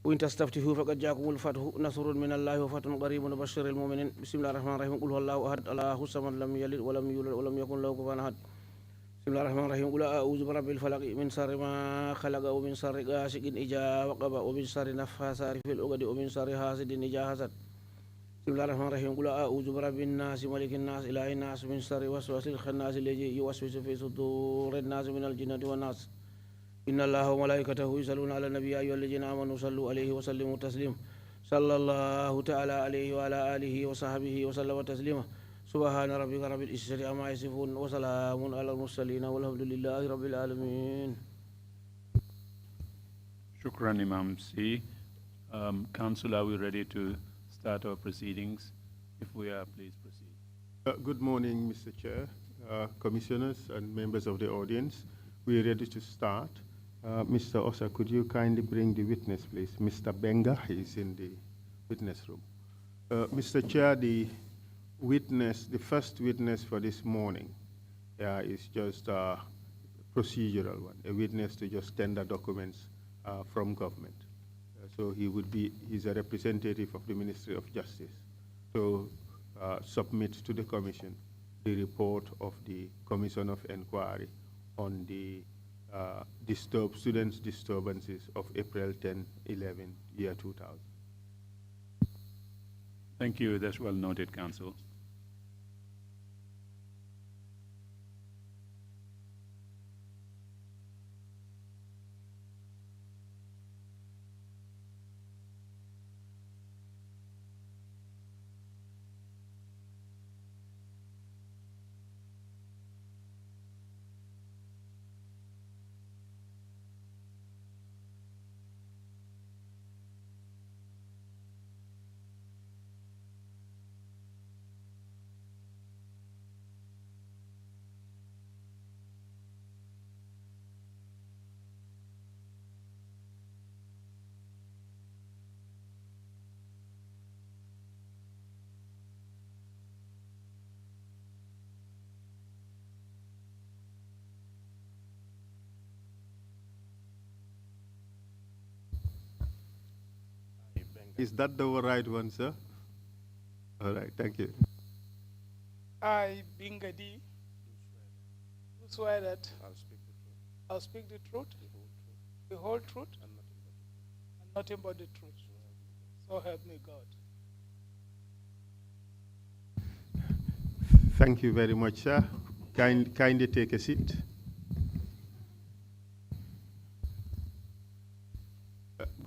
وإن تستفتحوا فقد جاءكم الفتح نصر من الله وفتح قريب وبشر المؤمنين بسم الله الرحمن الرحيم قل هو الله أحد الله الصمد لم يلد ولم يولد ولم يكن له كفوا أحد بسم الله الرحمن الرحيم قل أعوذ برب الفلق من شر ما خلق ومن شر غاسق إذا وقب ومن شر النفاثات في العقد ومن شر حاسد إذا حسد بسم الله الرحمن الرحيم قل أعوذ برب الناس ملك الناس إله الناس من شر وسواس الخناس الذي يوسوس في صدور الناس من الجنة والناس إن الله وملائكته يصلون على النبي أيها الذين آمنوا صلوا عليه وسلموا تسليما صلى الله تعالى عليه وعلى آله وصحبه وسلم تسليما سبحان ربك رب العزة عما يصفون وسلام على المرسلين والحمد لله رب العالمين. Shukran, Imam C. Council, are we ready to start our proceedings? If we are, please proceed. Good morning, Mr. Chair, commissioners and members of the audience. We are ready to start. Mr. Osa, could you kindly bring the witness, please? Mr. Benga is in the witness room. Mr. Chair, the first witness for this morning is just a procedural one, a witness to just tender documents from government. So he's a representative of the Ministry of Justice to submit to the Commission the report of the Commission of Inquiry on the students' disturbances of April 10, 11, year 2000. Thank you. That's well noted, Council. Is that the right one, sir? All right, thank you. I, Bingadi, do swear that I'll speak the truth, the whole truth, and nothing but the truth. So help me God. Thank you very much, sir. Kindly take a seat.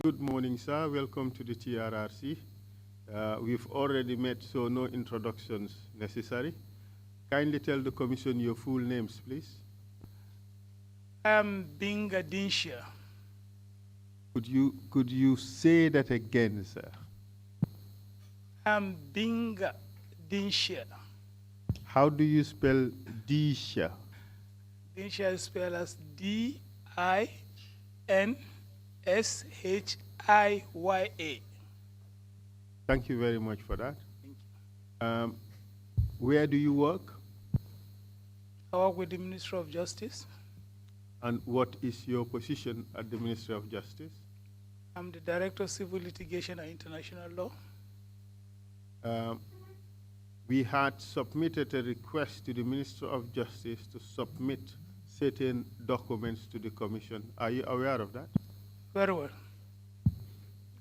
Good morning, sir. Welcome to the TRRC. We've already met, so no introductions necessary. Kindly tell the Commission your full names, please. I'm Binga Dinsha. Could you say that again, sir? I'm Binga Dinsha. How do you spell Disha? Dinsha is spelled as D-I-N-S-H-I-Y-A. Thank you very much for that. Thank you. Where do you work? I work with the Ministry of Justice. And what is your position at the Ministry of Justice? I'm the Director of Civil Litigation and International Law. We had submitted a request to the Ministry of Justice to submit certain documents to the Commission. Are you aware of that? Very well.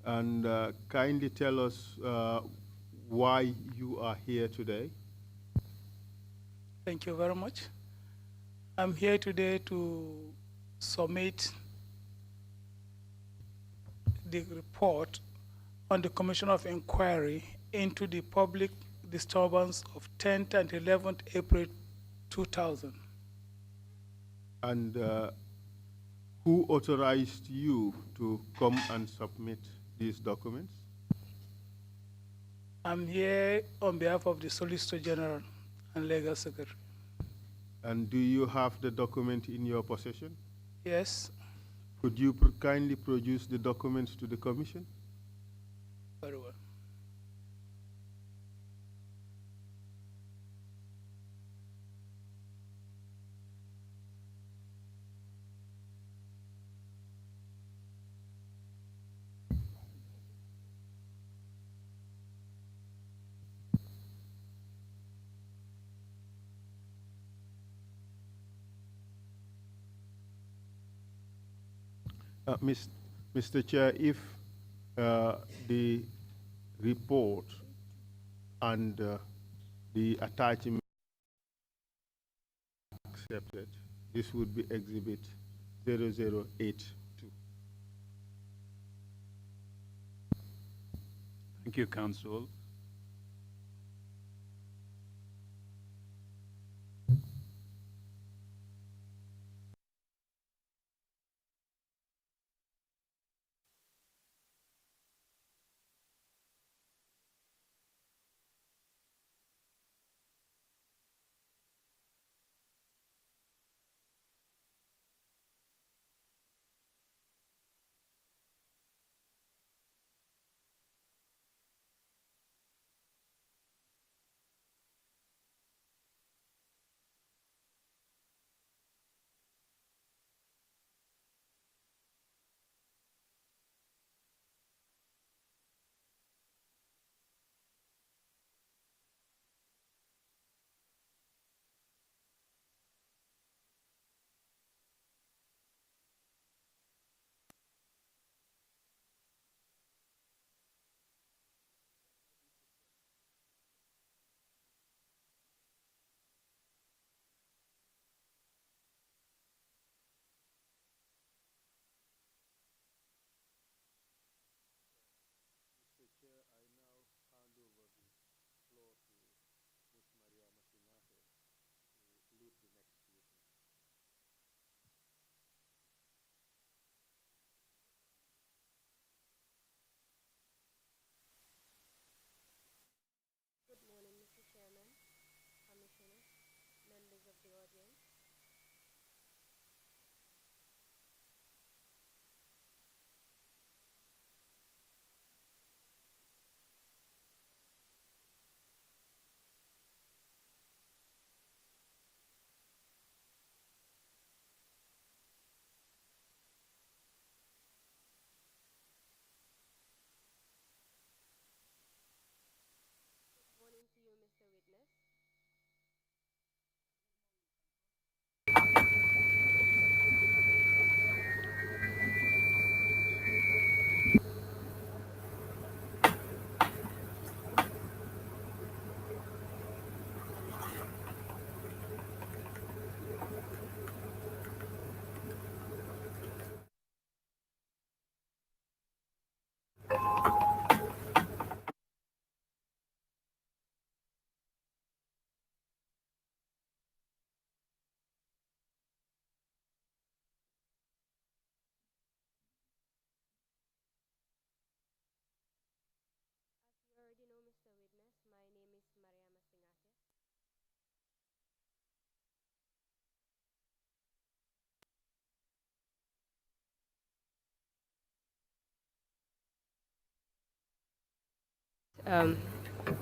And kindly tell us why you are here today. Thank you very much. I'm here today to submit the report on the Commission of Inquiry into the public disturbance of 10th and 11th April 2000. And who authorized you to come and submit these documents? I'm here on behalf of the Solicitor General and Legal Secretary. And do you have the document in your possession? Yes. Could you kindly produce the documents to the Commission? Very well. Mr. Chair, if the report and the attachment accepted, this would be exhibit 0082. Thank you, Council.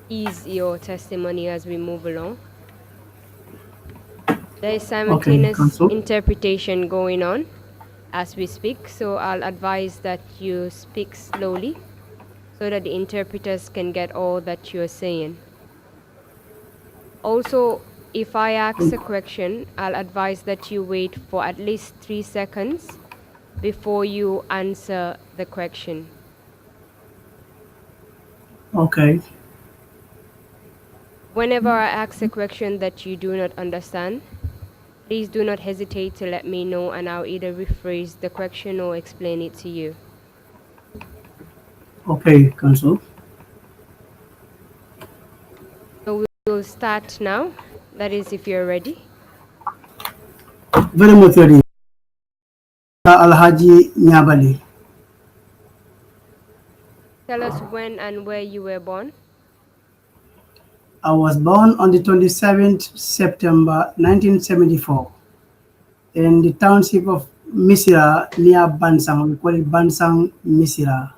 Ease your testimony as we move along. There is simultaneous interpretation going on as we speak, so I'll advise that you speak slowly so that the interpreters can get all that you're saying. Also, if I ask a question, I'll advise that you wait for at least 3 seconds before you answer the question. Okay. Whenever I ask a question that you do not understand, please do not hesitate to let me know, and I'll either rephrase the question or explain it to you. Okay, Council. So we'll start now. That is, if you're ready. Very much ready. Alhaji Nyabali. Tell us when and where you were born. I was born on the 27th September 1974 in the township of Misira near Bansang. We call it Bansang Misira,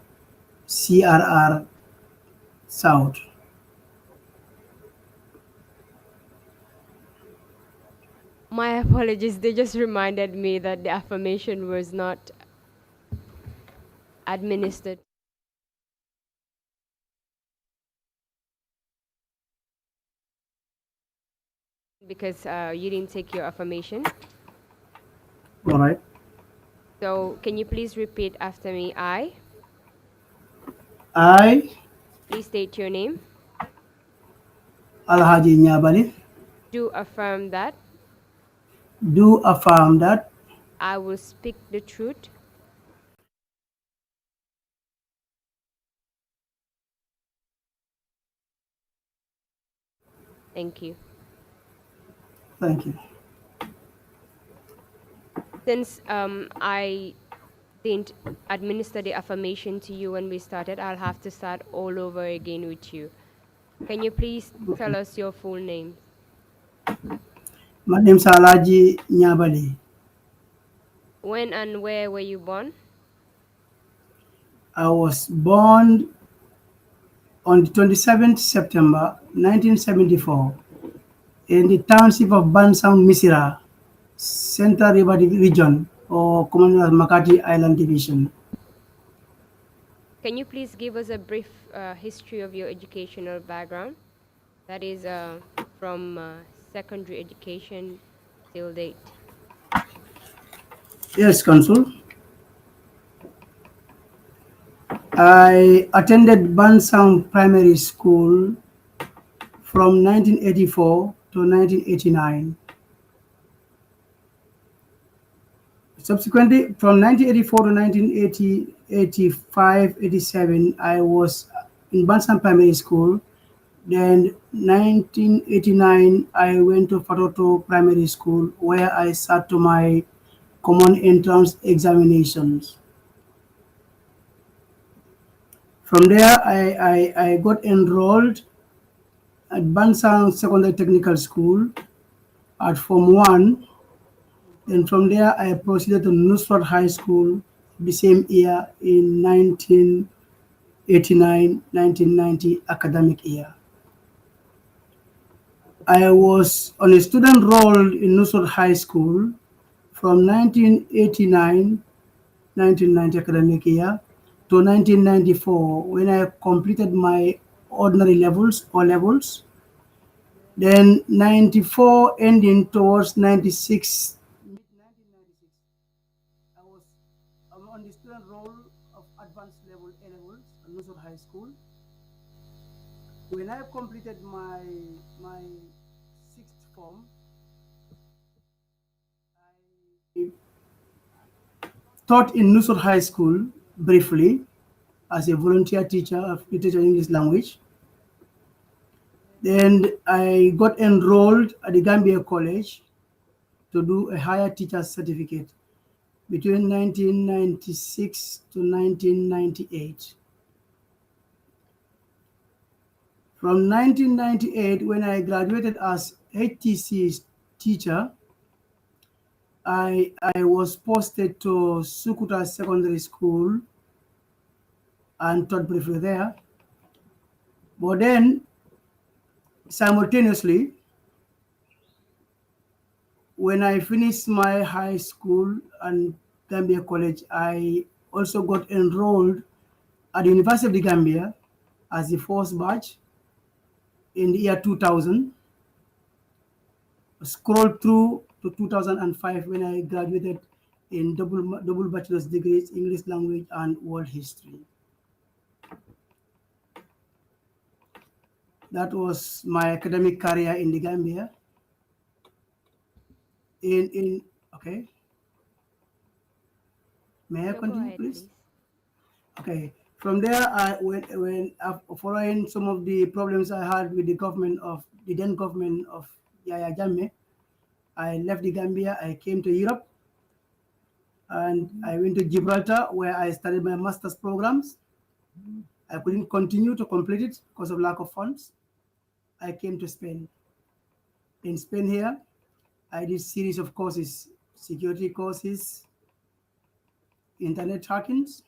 CRR South. My apologies, they just reminded me that the affirmation was not administered. Because you didn't take your affirmation. All right. So can you please repeat after me? I, Please state your name. Alhaji Nyabali, Do affirm that do affirm that I will speak the truth, thank you. thank you. Since I didn't administer the affirmation to you when we started, I'll have to start all over again with you. Can you please tell us your full name? My name is Alhaji Nyabali. When and where were you born? I was born on the 27th September 1974 in the township of Bansang, Misira, Central River Region, or commonly as Makati Island Division. Can you please give us a brief history of your educational background? That is from secondary education till date. Yes, Council. I attended Bansang Primary School from 1984 to 1989. Subsequently, from 1984 to 1980, 85, 87, I was in Bansang Primary School. Then 1989, I went to Fatoto Primary School where I sat to my common entrance examinations. From there, I got enrolled at Bansang Secondary Technical School at Form 1. Then from there, I proceeded to Nusrat High School the same year in 1989-1990 academic year. I was on a student roll in Nusrat High School from 1989-1990 academic year to 1994 when I completed my ordinary levels or levels. Then 94 ending towards 96, mid-1996, I was on the student roll of advanced level A levels at Nusrat High School. When I completed my sixth form, I taught in Nusrat High School briefly as a volunteer teacher of literature and English language. Then I got enrolled at the Gambia College to do a higher teacher certificate between 1996 to 1998. From 1998, when I graduated as HTC teacher, I was posted to Sukuta Secondary School and taught briefly there. But then, simultaneously, when I finished my high school and Gambia College, I also got enrolled at the University of the Gambia as the first batch in the year 2000. Scroll through to 2005 when I graduated in double bachelor's degrees, English language and world history. That was my academic career in the Gambia. In okay, may I No, go continue, ahead, please? please. Okay. From there, when following some of the problems I had with the government of the then government of Yaya Jammeh, I left the Gambia. I came to Europe, and I went to Gibraltar where I studied my master's programs. I couldn't continue to complete it because of lack of funds. I came to Spain. In Spain here, I did series of courses, security courses, internet hackings,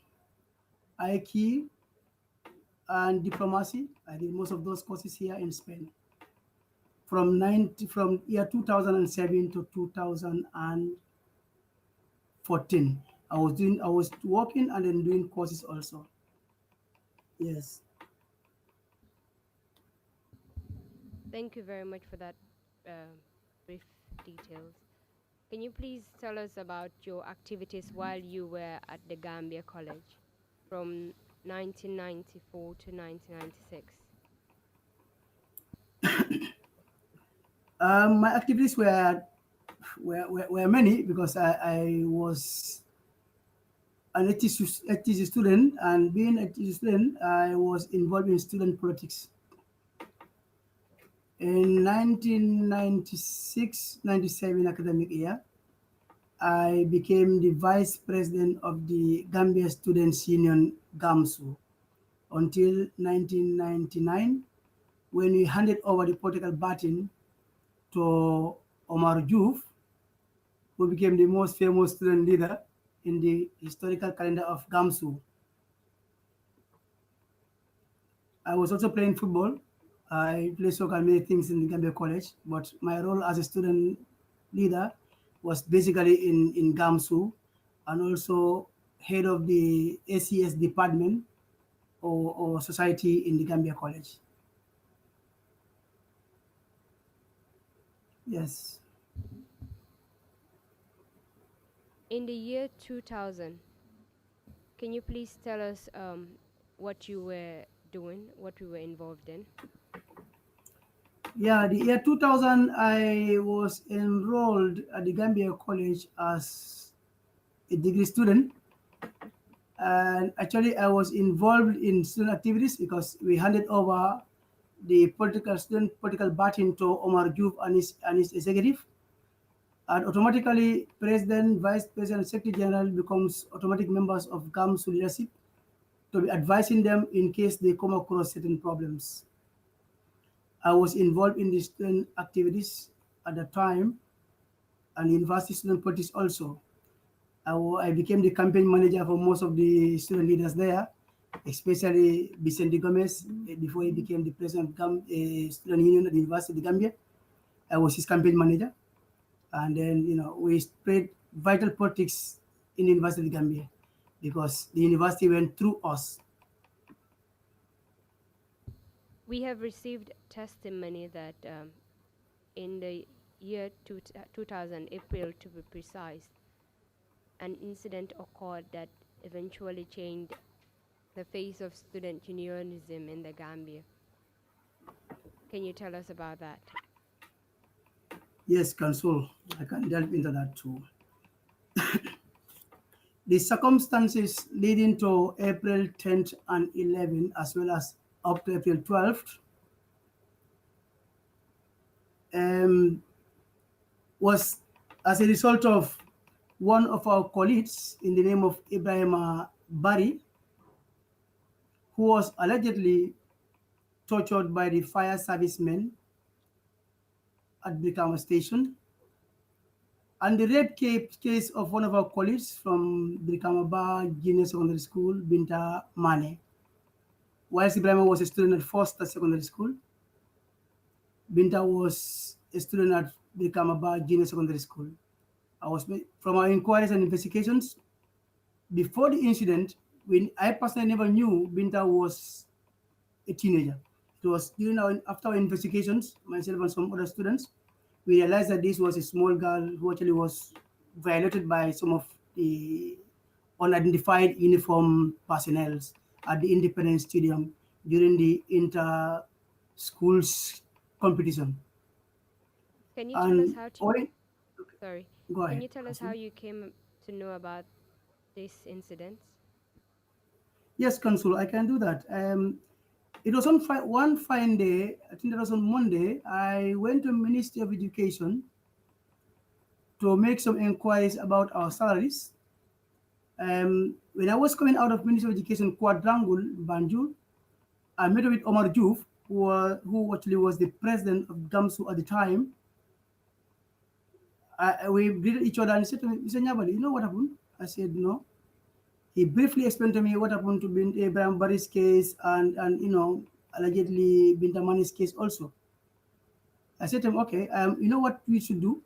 IQ, and diplomacy. I did most of those courses here in Spain. From year 2007 to 2014, I was working and then doing courses also. Yes. Thank you very much for that brief details. Can you please tell us about your activities while you were at the Gambia College from 1994 to 1996? My activities were many because I was an HTC student, and being a HTC student, I was involved in student politics. In 1996-97 academic year, I became the vice president of the Gambia Students Union, GAMSU, until 1999, when we handed over the political baton to Omar Juf, who became the most famous student leader in the historical calendar of GAMSU. I was also playing football. I played soccer and many things in the Gambia College, but my role as a student leader was basically in GAMSU, and also head of the ACS department or society in the Gambia College. Yes. In the year 2000, can you please tell us what you were doing, what you were involved in? Yeah, the year 2000, I was enrolled at the Gambia College as a degree student. And actually, I was involved in student activities because we handed over the political baton to Omar Juf and his executive. And automatically, president, vice president, and secretary general becomes automatic members of GAMS leadership to be advising them in case they come across certain problems. I was involved in the student activities at the time, and university student politics also. I became the campaign manager for most of the student leaders there, especially Vicente Gomez, before he became the president of student union at the University of the Gambia. I was his campaign manager. And then, we spread vital politics in the University of the Gambia because the university went through us. We have received testimony that in the year 2000, April to be precise, an incident occurred that eventually changed the face of student unionism in the Gambia. Can you tell us about that? Yes, Council, I can delve into that too. The circumstances leading to April 10th and 11th, as well as up to April 12th, was as a result of one of our colleagues in the name of Ibrahim Bari, who was allegedly tortured by the fire servicemen at Brikama Station, and the rape case of one of our colleagues from Brikama Junior Secondary School, Binta Mane. Whilst Ibrahim was a student at Foster Secondary School, Binta was a student at Brikama Junior Secondary School. From our inquiries and investigations, before the incident, I personally never knew Binta was a teenager. It was after our investigations, myself and some other students, we realized that this was a small girl who actually was violated by some of the unidentified uniform personnel at the Independence Stadium during the inter-schools competition. Can you tell us how to... Sorry. Go ahead. Can you tell us how you came to know about this incident? Yes, Consul, I can do that. It was on one fine day, I think that was on Monday, I went to Ministry of Education to make some inquiries about our salaries. When I was coming out of Ministry of Education Quadrangle, Banjul, I met with Omar Juf, who actually was the president of GAMSU at the time. We greeted each other and he said to me, Mr. Nyabali, you know what happened? I said, no. He briefly explained to me what happened to Abraham Barry's case and allegedly Bintamani's case also. I said to him, okay, you know what we should do?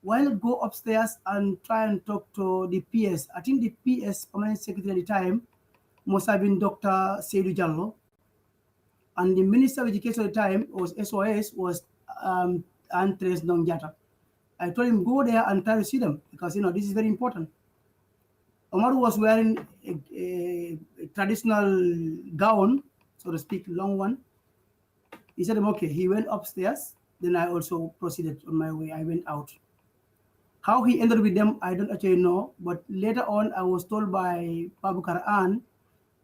Why not go upstairs and try and talk to the PS? I think the PS, permanent secretary at the time, must have been Dr. Seydou Jallo. And the Minister of Education at the time was SOS, was Andres Nongjata. I told him, go there and try to see them because, this is very important. Omar was wearing a traditional gown, so to speak, long one. He said, okay. He went upstairs. Then I also proceeded on my way. I went out. How he ended with them, I don't actually know. But later on, I was told by Babu Karan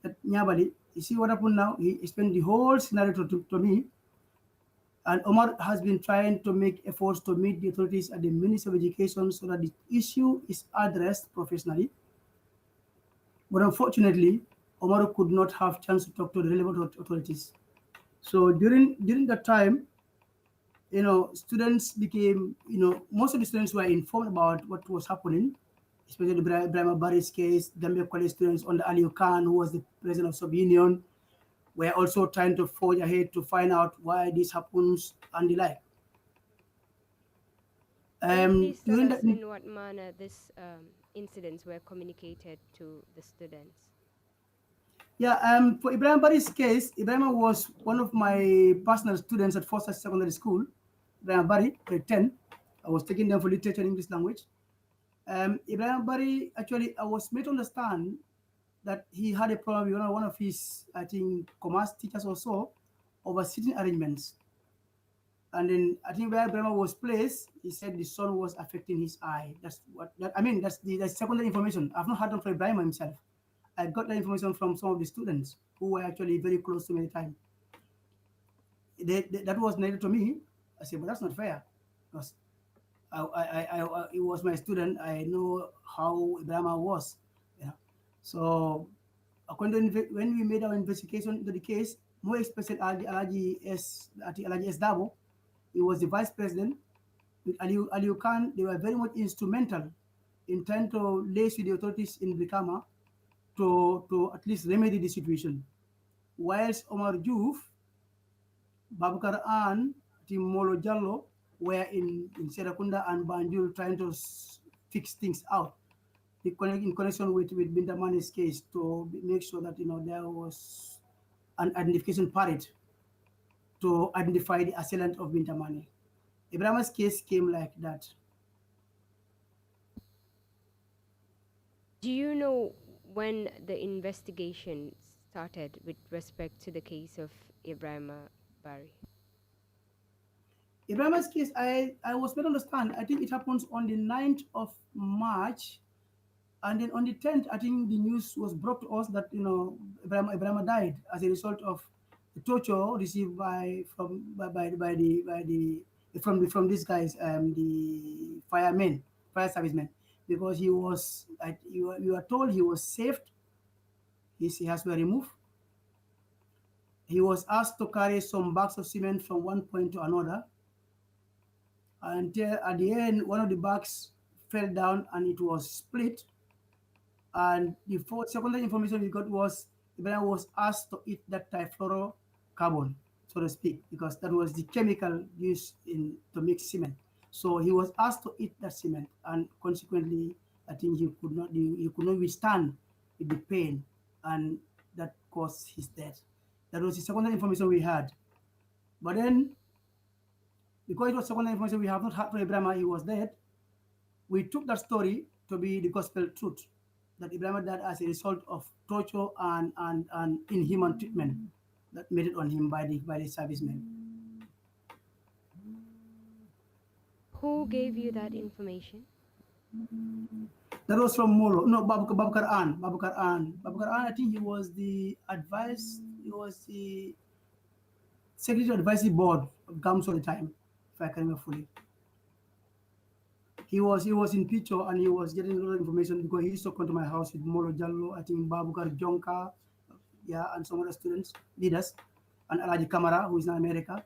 that Nyabali, you see what happened now? He explained the whole scenario to me. And Omar has been trying to make efforts to meet the authorities at the Ministry of Education so that the issue is addressed professionally. But unfortunately, Omar could not have chance to talk to the relevant authorities. So during that time, students became, most of the students were informed about what was happening, especially Brahma Bari's case. Gambia College students under Aliu Khan, who was the president of sub-union, were also trying to forge ahead to find out why this happens and the like. Please tell During us that, in what manner these incidents were communicated to the students. yeah, for Ibrahim Bari's case, Ibrahim was one of my personal students at Foster Secondary School. Ibrahim Bari, grade 10. I was taking them for literature and English language. Ibrahim Bari, actually, I was made to understand that he had a problem with one of his, I think, commerce teachers or so, over sitting arrangements. And then I think where Ibrahim was placed, he said the sun was affecting his eye. That's that's secondary information. I've not heard them from Ibrahim himself. I got that information from some of the students who were actually very close to me at the time. That was narrated to me. I said, but that's not fair, because he was my student. I know how Ibrahim was. Yeah. So according to when we made our investigation into the case, more especially Alaji S. Dabo, he was the vice president. With Aliu Khan, they were very much instrumental in trying to liaise with the authorities in Brikama to at least remedy the situation. Whilst Omar Juf, Babakar An, Timolo Jallo were in Serakunda and Banjul trying to fix things out in connection with Bindamani's case to make sure that there was an identification parade to identify the assailant of Bintamani. Ibrahim's case came like that. Do you know when the investigation started with respect to the case of Ibrahim Bari? Ibrahim's case, I was made to understand, I think it happens on the 9th of March. And then on the 10th, I think the news was brought to us that, Ibrahim died as a result of the torture received from these guys, the fire servicemen, because he was, you are told he was saved. His hands were removed. He was asked to carry some bags of cement from one point to another. Until at the end, one of the bags fell down and it was split. And the secondary information we got was Ibrahim was asked to eat that trifluorocarbon, so to speak, because that was the chemical used to make cement. So he was asked to eat that cement, and consequently, I think he could not withstand with the pain, and that caused his death. That was the secondary information we had. But then, because it was secondary information we have not heard from Ibrahim, he was dead, we took that story to be the gospel truth, that Ibrahim died as a result of torture and inhuman treatment that made it on him by the servicemen. Who gave you that information? That was from Molo. No, Babakar An. Babakar An, I think he was the Secretary Advisory Board of GAMS at the time, if I can remember fully. He was in picture and he was getting a lot of information because he used to come to my house with Molo Jallo, I think Babukar Jonka, and some other students, leaders, and Alaji Kamara, who is in America.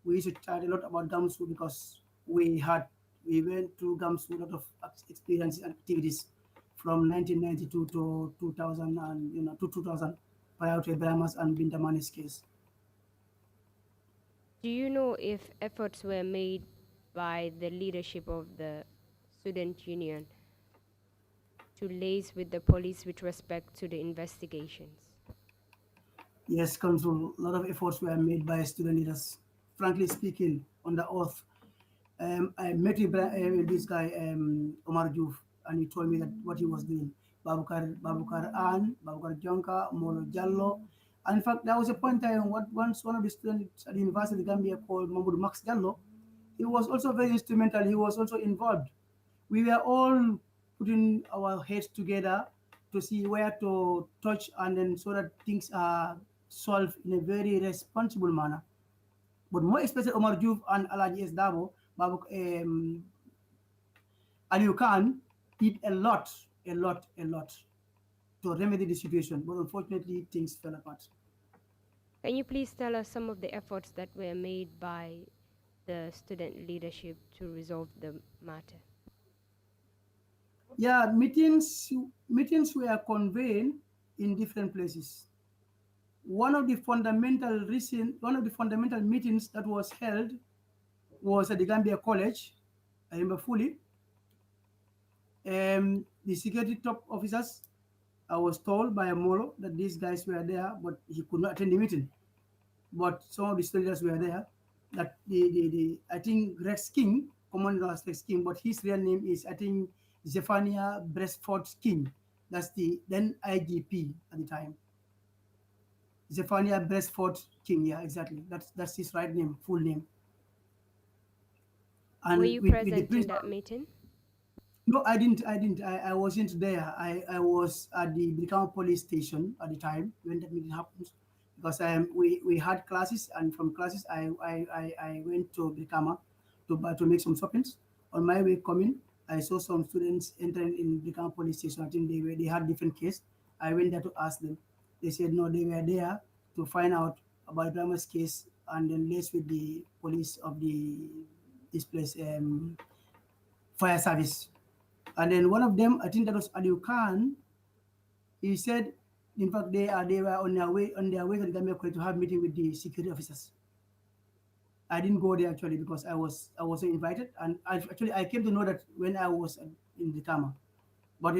We used to chat a lot about GAMSU because we went through GAMSU a lot of experiences and activities from 1992 to 2000 and to 2000 prior to Ibrahim's and Bindamani's case. Do you know if efforts were made by the leadership of the student union to liaise with the police with respect to the investigations? Yes, Council, a lot of efforts were made by student leaders. Frankly speaking, on the oath, I met with this guy, Omar Juf, and he told me that what he was doing. Babukar An, Babukar Jonka, Molo Jallo. And in fact, there was a point in time once one of the students at the University of Gambia called Mahmoud Max Jallo, he was also very instrumental. He was also involved. We were all putting our heads together to see where to touch, and then so that things are solved in a very responsible manner. But more especially Omar Juf and Alaji S. Dabo, Aliu Khan did a lot to remedy the situation. But unfortunately, things fell apart. Can you please tell us some of the efforts that were made by the student leadership to resolve the matter? Yeah, meetings were convened in different places. One of the fundamental meetings that was held was at the Gambia College. I remember fully. The security top officers, I was told by Amolo that these guys were there, but he could not attend the meeting. But some of the students were there. That I think Rex King, Commander Rex King, but his real name is, I think, Zephania Bresford King. That's the then IGP at the time. Zephania Bresford King, yeah, exactly. That's his right name, full name. And were you present in that meeting? No, I didn't. I wasn't there. I was at the Brikama police station at the time when that meeting happened, because we had classes, and from classes I went to Brikama to make some shoppings. On my way coming, I saw some students entering in Brikama police station. I think they had different case. I went there to ask them. They said no, they were there to find out about Brahma's case and then liaise with the police of this place, fire service. And then one of them, I think that was Aliu Khan, he said, in fact, they were on their way to the Gambia College to have meeting with the security officers. I didn't go there actually because I was invited, and I came to know that when I was in the Kama. But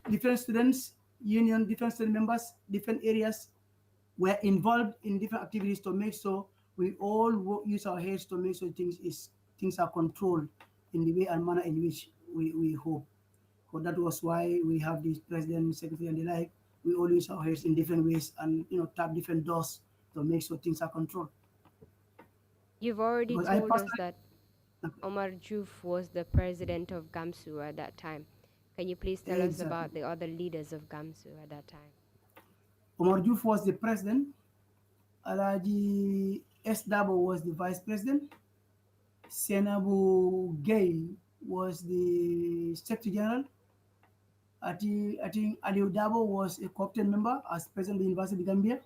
different students, union, different student members, different areas were involved in different activities to make sure we all use our heads to make sure things are controlled in the way and manner in which we hope. So that was why we have the president, secretary, and the like. We all use our heads in different ways and tap different doors to make sure things are controlled. You've already told us that Omar Juf was the president of GAMSU at that time. Can you please tell us about the other leaders of GAMSU at that time? Omar Juf was the president. Alaji S. Dabo was the vice president. Senabu Gay was the secretary general. I think Aliu Dabo was a captain member as president of the University of Gambia.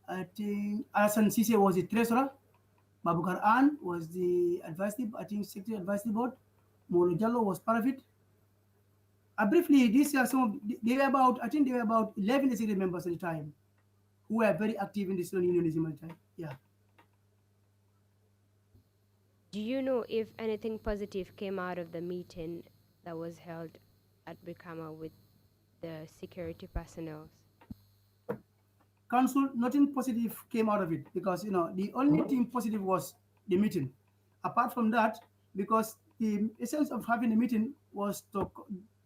I think Alasan Sise was the treasurer. Babukar An was the advisory, I think, secretary advisory board. Molo Jallo was part of it. Briefly, these are they were about 11 executive members at the time who were very active in the student unionism at the time. Yeah. Do you know if anything positive came out of the meeting that was held at Brikama with the security personnel? Council, nothing positive came out of it because the only thing positive was the meeting. Apart from that, because the essence of having a meeting was to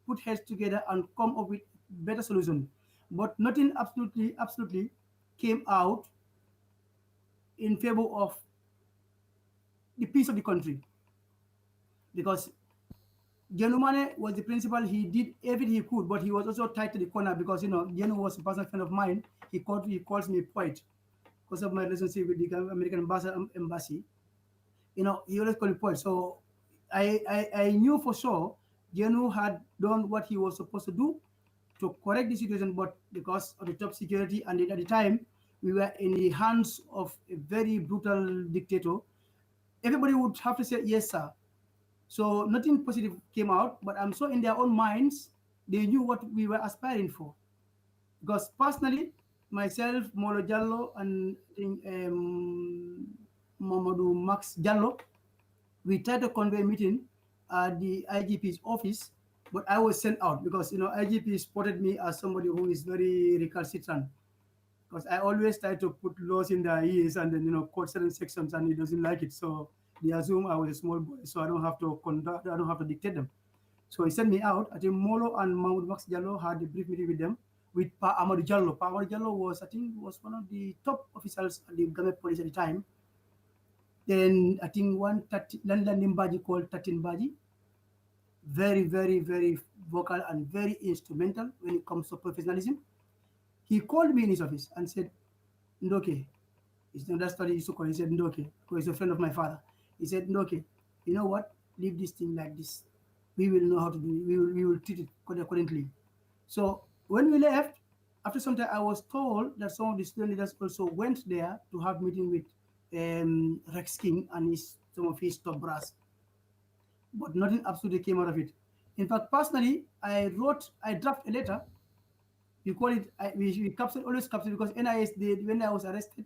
put heads together and come up with better solution, but nothing absolutely came out in favor of the peace of the country. Because Genumane was the principal. He did everything he could, but he was also tied to the corner because Genu was a personal friend of mine. He calls me poet because of my relationship with the American embassy. He always called me poet. So I knew for sure Genu had done what he was supposed to do to correct the situation, but because of the top security and at the time we were in the hands of a very brutal dictator, everybody would have to say yes, sir. So nothing positive came out, but I'm sure in their own minds, they knew what we were aspiring for. Because personally, myself, Molo Jallo, and Mamadou Max Jallo, we tried to convey a meeting at the IGP's office, but I was sent out because, IGP spotted me as somebody who is very recalcitrant. because I always try to put laws in their ears and then quote certain sections, and he doesn't like it. So they assume I was a small boy, so I don't have to conduct, I don't have to dictate them. So he sent me out. I think Molo and Mahmoud Max Jallo had a brief meeting with them with Pa Amadou Jallo. Pa Amadou Jallo was, I think, was one of the top officials at the Gambia police at the time. Then I think one Landing Baji called Tatin Baji, very, very, very vocal and very instrumental when it comes to professionalism. He called me in his office and said, Ndoke, it's not that story used to call. He said, Ndoke, who is a friend of my father. He said, Ndoke, you know what? Leave this thing like this. We will know how to do it. We will treat it accordingly. So when we left, after some time, I was told that some of the student leaders also went there to have meeting with Rex King and some of his top brass. But nothing absolutely came out of it. In fact, personally, I drafted a letter. You call it, we captured, always captured, because NIS did when I was arrested.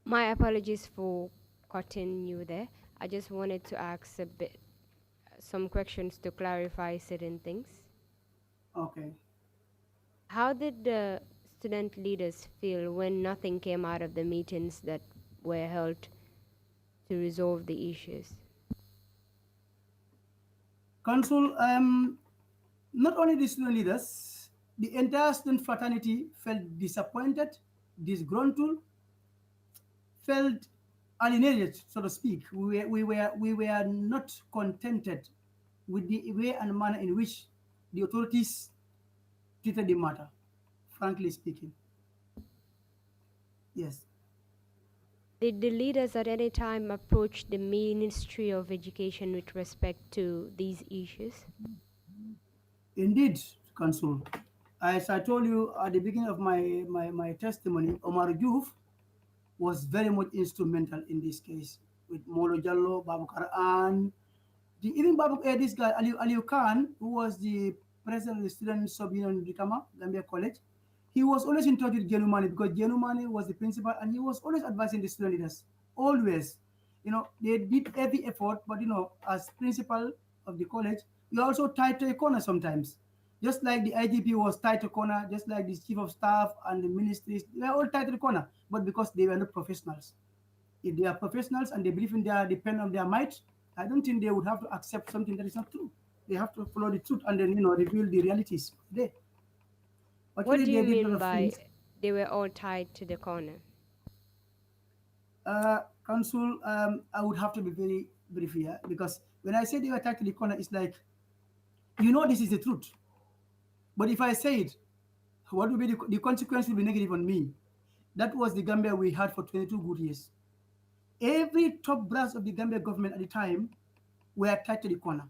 My apologies for cutting you there. I just wanted to ask some questions to clarify certain things. Okay. How did the student leaders feel when nothing came out of the meetings that were held to resolve the issues? Council, not only the student leaders, the entire student fraternity felt disappointed, disgruntled, felt alienated, so to speak. We were not contented with the way and manner in which the authorities treated the matter, frankly speaking. Yes. Did the leaders at any time approach the Ministry of Education with respect to these issues? Indeed, Council. As I told you at the beginning of my testimony, Omar Juf was very much instrumental in this case with Molo Jallo, Babukar, and even this guy, Aliu Khan, who was the president of the Student Sub-Union in Brikama, Gambia College. He was always in touch with Genumani because Genumani was the principal, and he was always advising the student leaders. Always. They did every effort, but as principal of the college, you're also tied to a corner sometimes. Just like the IGP was tied to a corner, just like the chief of staff and the ministries, they were all tied to the corner, but because they were not professionals. If they are professionals and they believe in depend on their might, I don't think they would have to accept something that is not true. They have to follow the truth and then, reveal the realities today. What do you mean by they were all tied to the corner? Council, I would have to be very brief here, because when I say they were tied to the corner, it's like, this is the truth. But if I say it, what will be the consequence will be negative on me. That was the Gambia we had for 22 good years. Every top brass of the Gambia government at the time were tied to the corner.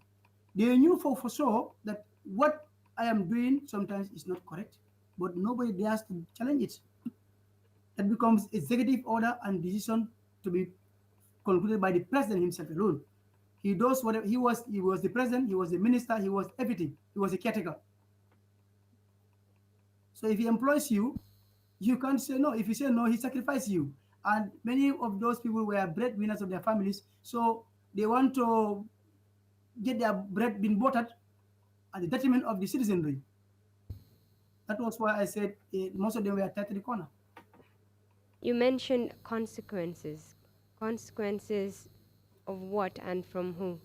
They knew for sure that what I am doing sometimes is not correct, but nobody dares to challenge it. That becomes executive order and decision to be concluded by the president himself alone. He does whatever he was the president, he was the minister, he was everything. He was a caretaker. So if he employs you, you can't say no. If you say no, he sacrifices you. And many of those people were breadwinners of their families, so they want to get their bread being bought at the detriment of the citizenry. That was why I said most of them were tied to the corner. You mentioned consequences. Consequences of what and from who?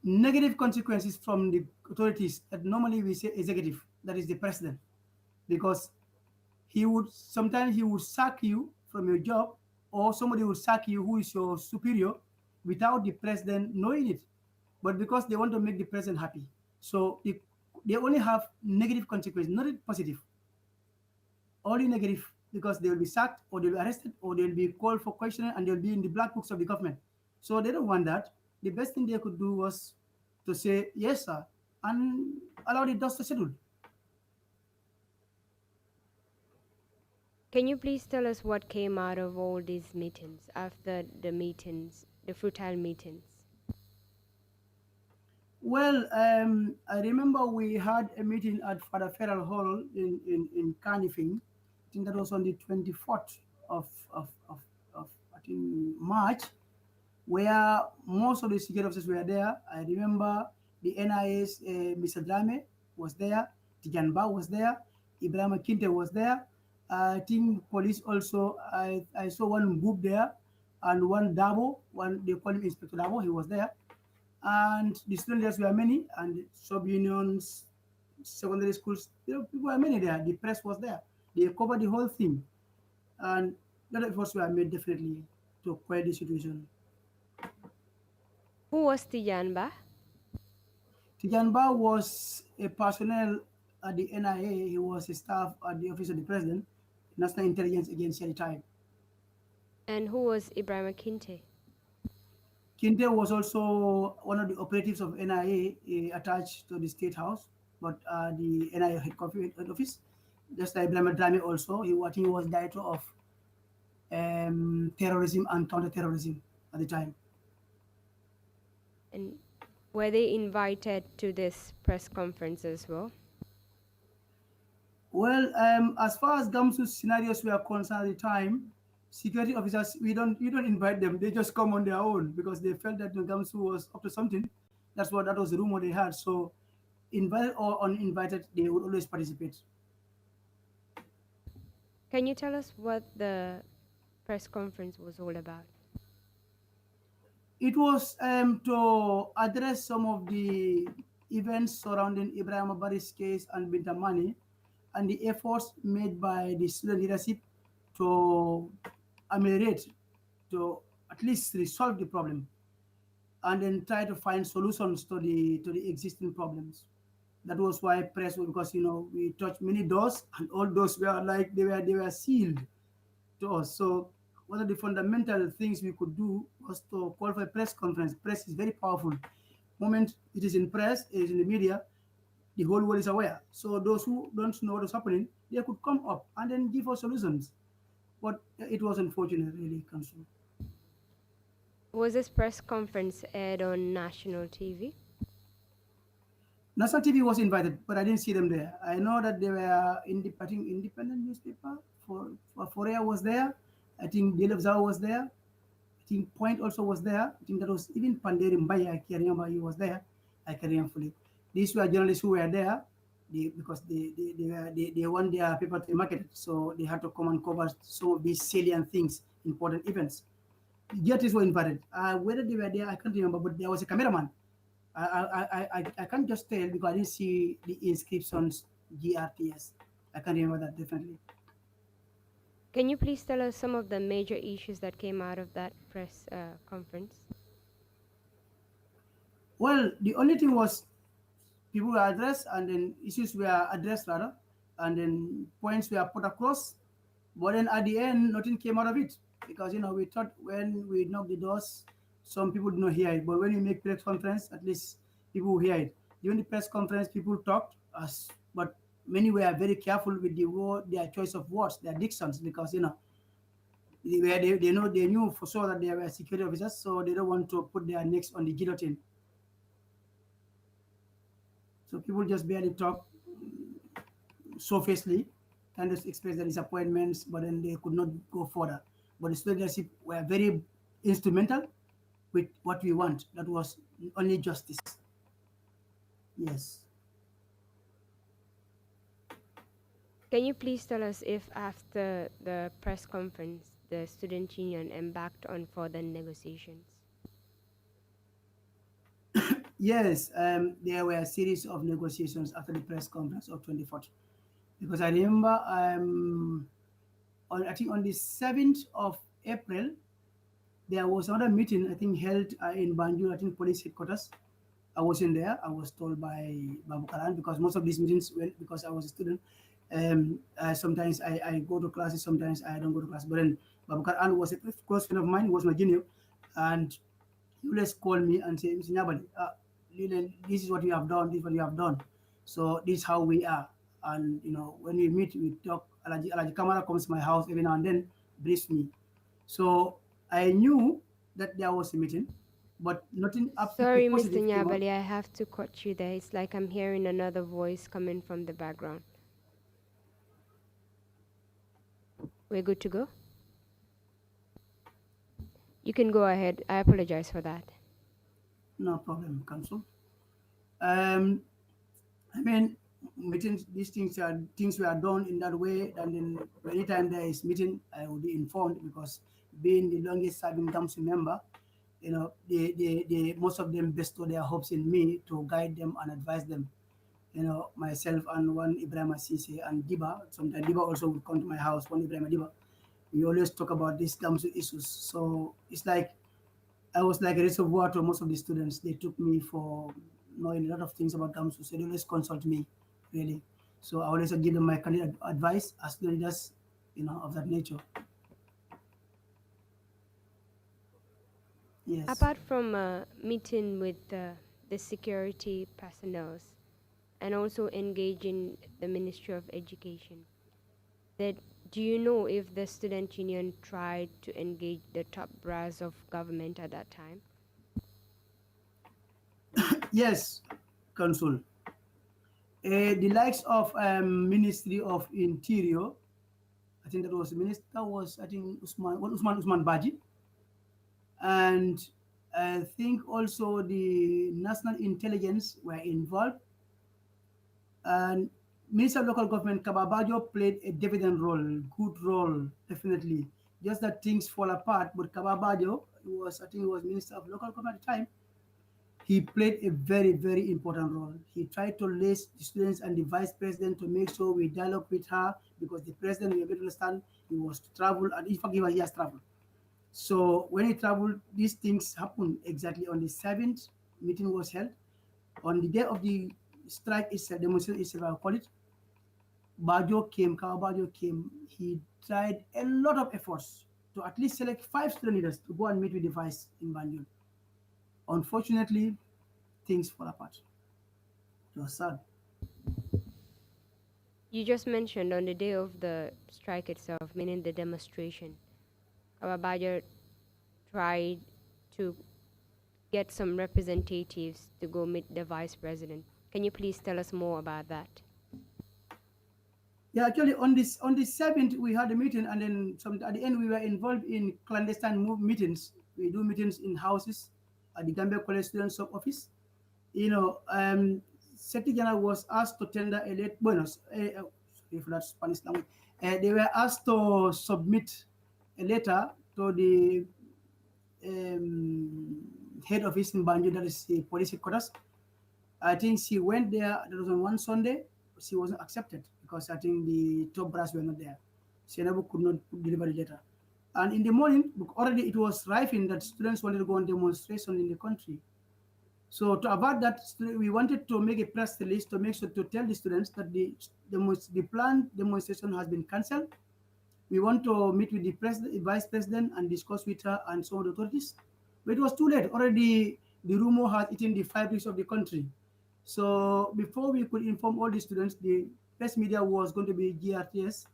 Negative consequences from the authorities that normally we say executive, that is the president, because sometimes he would sack you from your job, or somebody would sack you who is your superior without the president knowing it, but because they want to make the president happy. So they only have negative consequences, not positive. Only negative, because they will be sacked, or they'll be arrested, or they'll be called for questioning, and they'll be in the black books of the government. So they don't want that. The best thing they could do was to say, yes, sir, and allow the dust to settle. Can you please tell us what came out of all these meetings, after the meetings, the futile meetings? Well, I remember we had a meeting at Father Federal Hall in Carnifing. I think that was on the 24th of I think March, where most of the security officers were there. I remember the NIS, Mr. Drame was there, Tijanba was there, Ibrahim Kinte was there. I think police also, I saw one Boob there and one Dabo, one they call him Inspector Dabo, he was there. And the students were many, and sub-unions, secondary schools, people were many there. The press was there. They covered the whole thing. And a lot of efforts were made definitely to quiet the situation. Who was Tijanba? Tijanba was a personnel at the NIA. He was a staff at the Office of the President, National Intelligence Agency at the time. And who was Ibrahim Kinte? Kinte was also one of the operatives of NIA attached to the State House, but the NIA head office. Just like Ibrahim Drame also, I think he was director of terrorism and counterterrorism at the time. And were they invited to this press conference as well? Well, as far as Gamsu's scenarios were concerned at the time, security officers, you don't invite them. They just come on their own because they felt that Gamsu was up to something. That was the rumor they had. So, invited or uninvited, they would always participate. Can you tell us what the press conference was all about? It was to address some of the events surrounding Ibrahim Abari's case and Bintamani, and the efforts made by the student leadership to ameliorate, to at least resolve the problem, and then try to find solutions to the existing problems. That was why press, because we touched many doors, and all doors were like they were sealed to us. So one of the fundamental things we could do was to call for a press conference. Press is very powerful. Moment it is in press, it is in the media, the whole world is aware. So those who don't know what's happening, they could come up and then give us solutions. But it was unfortunate, really, Council. Was this press conference aired on national TV? National TV was invited, but I didn't see them there. I know that they were independent newspaper. Forea was there. I think Daily Observer was there. I think Point also was there. I think that was even Panderi Mbaya. I can remember he was there. I can remember fully. These were journalists who were there because they want their paper to be marketed, so they had to come and cover some of these salient things, important events. The journalists were invited. Whether they were there, I can't remember, but there was a cameraman. I can't just tell because I didn't see the inscriptions GRTS. I can't remember that definitely. Can you please tell us some of the major issues that came out of that press conference? Well, the only thing was people were addressed, and then issues were addressed rather, and then points were put across. But then at the end, nothing came out of it because we thought when we knocked the doors, some people did not hear it. But when you make press conference, at least people will hear it. During the press conference, people talked, but many were very careful with their choice of words, their dictions, because they knew for sure that they were security officers, so they don't want to put their necks on the guillotine. So people just barely talk surfacely, kind of express their disappointments, but then they could not go further. But the student leadership were very instrumental with what we want. That was only justice. Yes. Can you please tell us if after the press conference, the student union embarked on further negotiations? Yes, there were a series of negotiations after the press conference of 24th. Because I remember I think on the 7th of April, there was another meeting, I think, held in Banjul, I think, police headquarters. I wasn't there. I was told by Babu Karan, because most of these meetings, because I was a student, sometimes I go to classes, sometimes I don't go to class. But then Babu Karan was a close friend of mine, he was my junior, and he always called me and say, Mr. Nyabali, this is what you have done, this is what you have done. So this is how we are. And when we meet, we talk. Alaji Kamara comes to my house every now and then, briefs me. So I knew that there was a meeting, but nothing Sorry, positive. Mr. Nyabali, I have to cut you there. It's like I'm hearing another voice coming from the background. We're good to go? You can go ahead. I apologize for that. No problem, Council. I mean, meetings, things were done in that way. And then anytime there is meeting, I will be informed, because being the longest serving council member, most of them bestow their hopes in me to guide them and advise them. Myself and one Ibrahim Sise and Diba. Sometimes Diba also would come to my house, one Ibrahim Diba. We always talk about these council issues. So it's like I was like a reservoir to most of the students. They took me for knowing a lot of things about council, so they always consult me, really. So I always give them my candid advice as leaders, of that nature. Yes. Apart from meeting with the security personnel and also engaging the Ministry of Education, do you know if the student union tried to engage the top brass of government at that time? Yes, Consul. The likes of Ministry of Interior, I think that was the minister, I think Usman Baji, and I think also the National Intelligence were involved, and Minister of Local Government Kababajo played a dividend role, good role, definitely. Just that things fall apart, but Kababajo I think he was Minister of Local Government at the time. He played a very, very important role. He tried to lace the students and the vice president to make sure we dialogue with her, because the president, we able to understand, he was to travel, and in fact, he has traveled. So when he traveled, these things happened exactly on the 7th. Meeting was held. On the day of the strike itself, demonstration itself, I'll call it, Kawa Bajo came. He tried a lot of efforts to at least select 5 student leaders to go and meet with the vice in Banjul. Unfortunately, things fall apart. It was sad. You just mentioned on the day of the strike itself, meaning the demonstration, Kawabaja tried to get some representatives to go meet the vice president. Can you please tell us more about that? Yeah, actually, on the 7th, we had a meeting, and then at the end, we were involved in clandestine meetings. We do meetings in houses at the Gambia College Student Sub Office. Secretary General was asked to tender a late bonus. If that's Spanish language, they were asked to submit a letter to the head office in Banjul, that is the police headquarters. I think she went there. That was on one Sunday. She wasn't accepted because I think the top brass were not there. She never could not deliver the letter. And in the morning, already it was rife in that students wanted to go on demonstration in the country. So to avert that, we wanted to make a press release to make sure to tell the students that the planned demonstration has been cancelled. We want to meet with the vice president and discuss with her and some of the authorities. But it was too late. Already the rumor had eaten the fabrics of the country. So before we could inform all the students, the press media was going to be GRTS,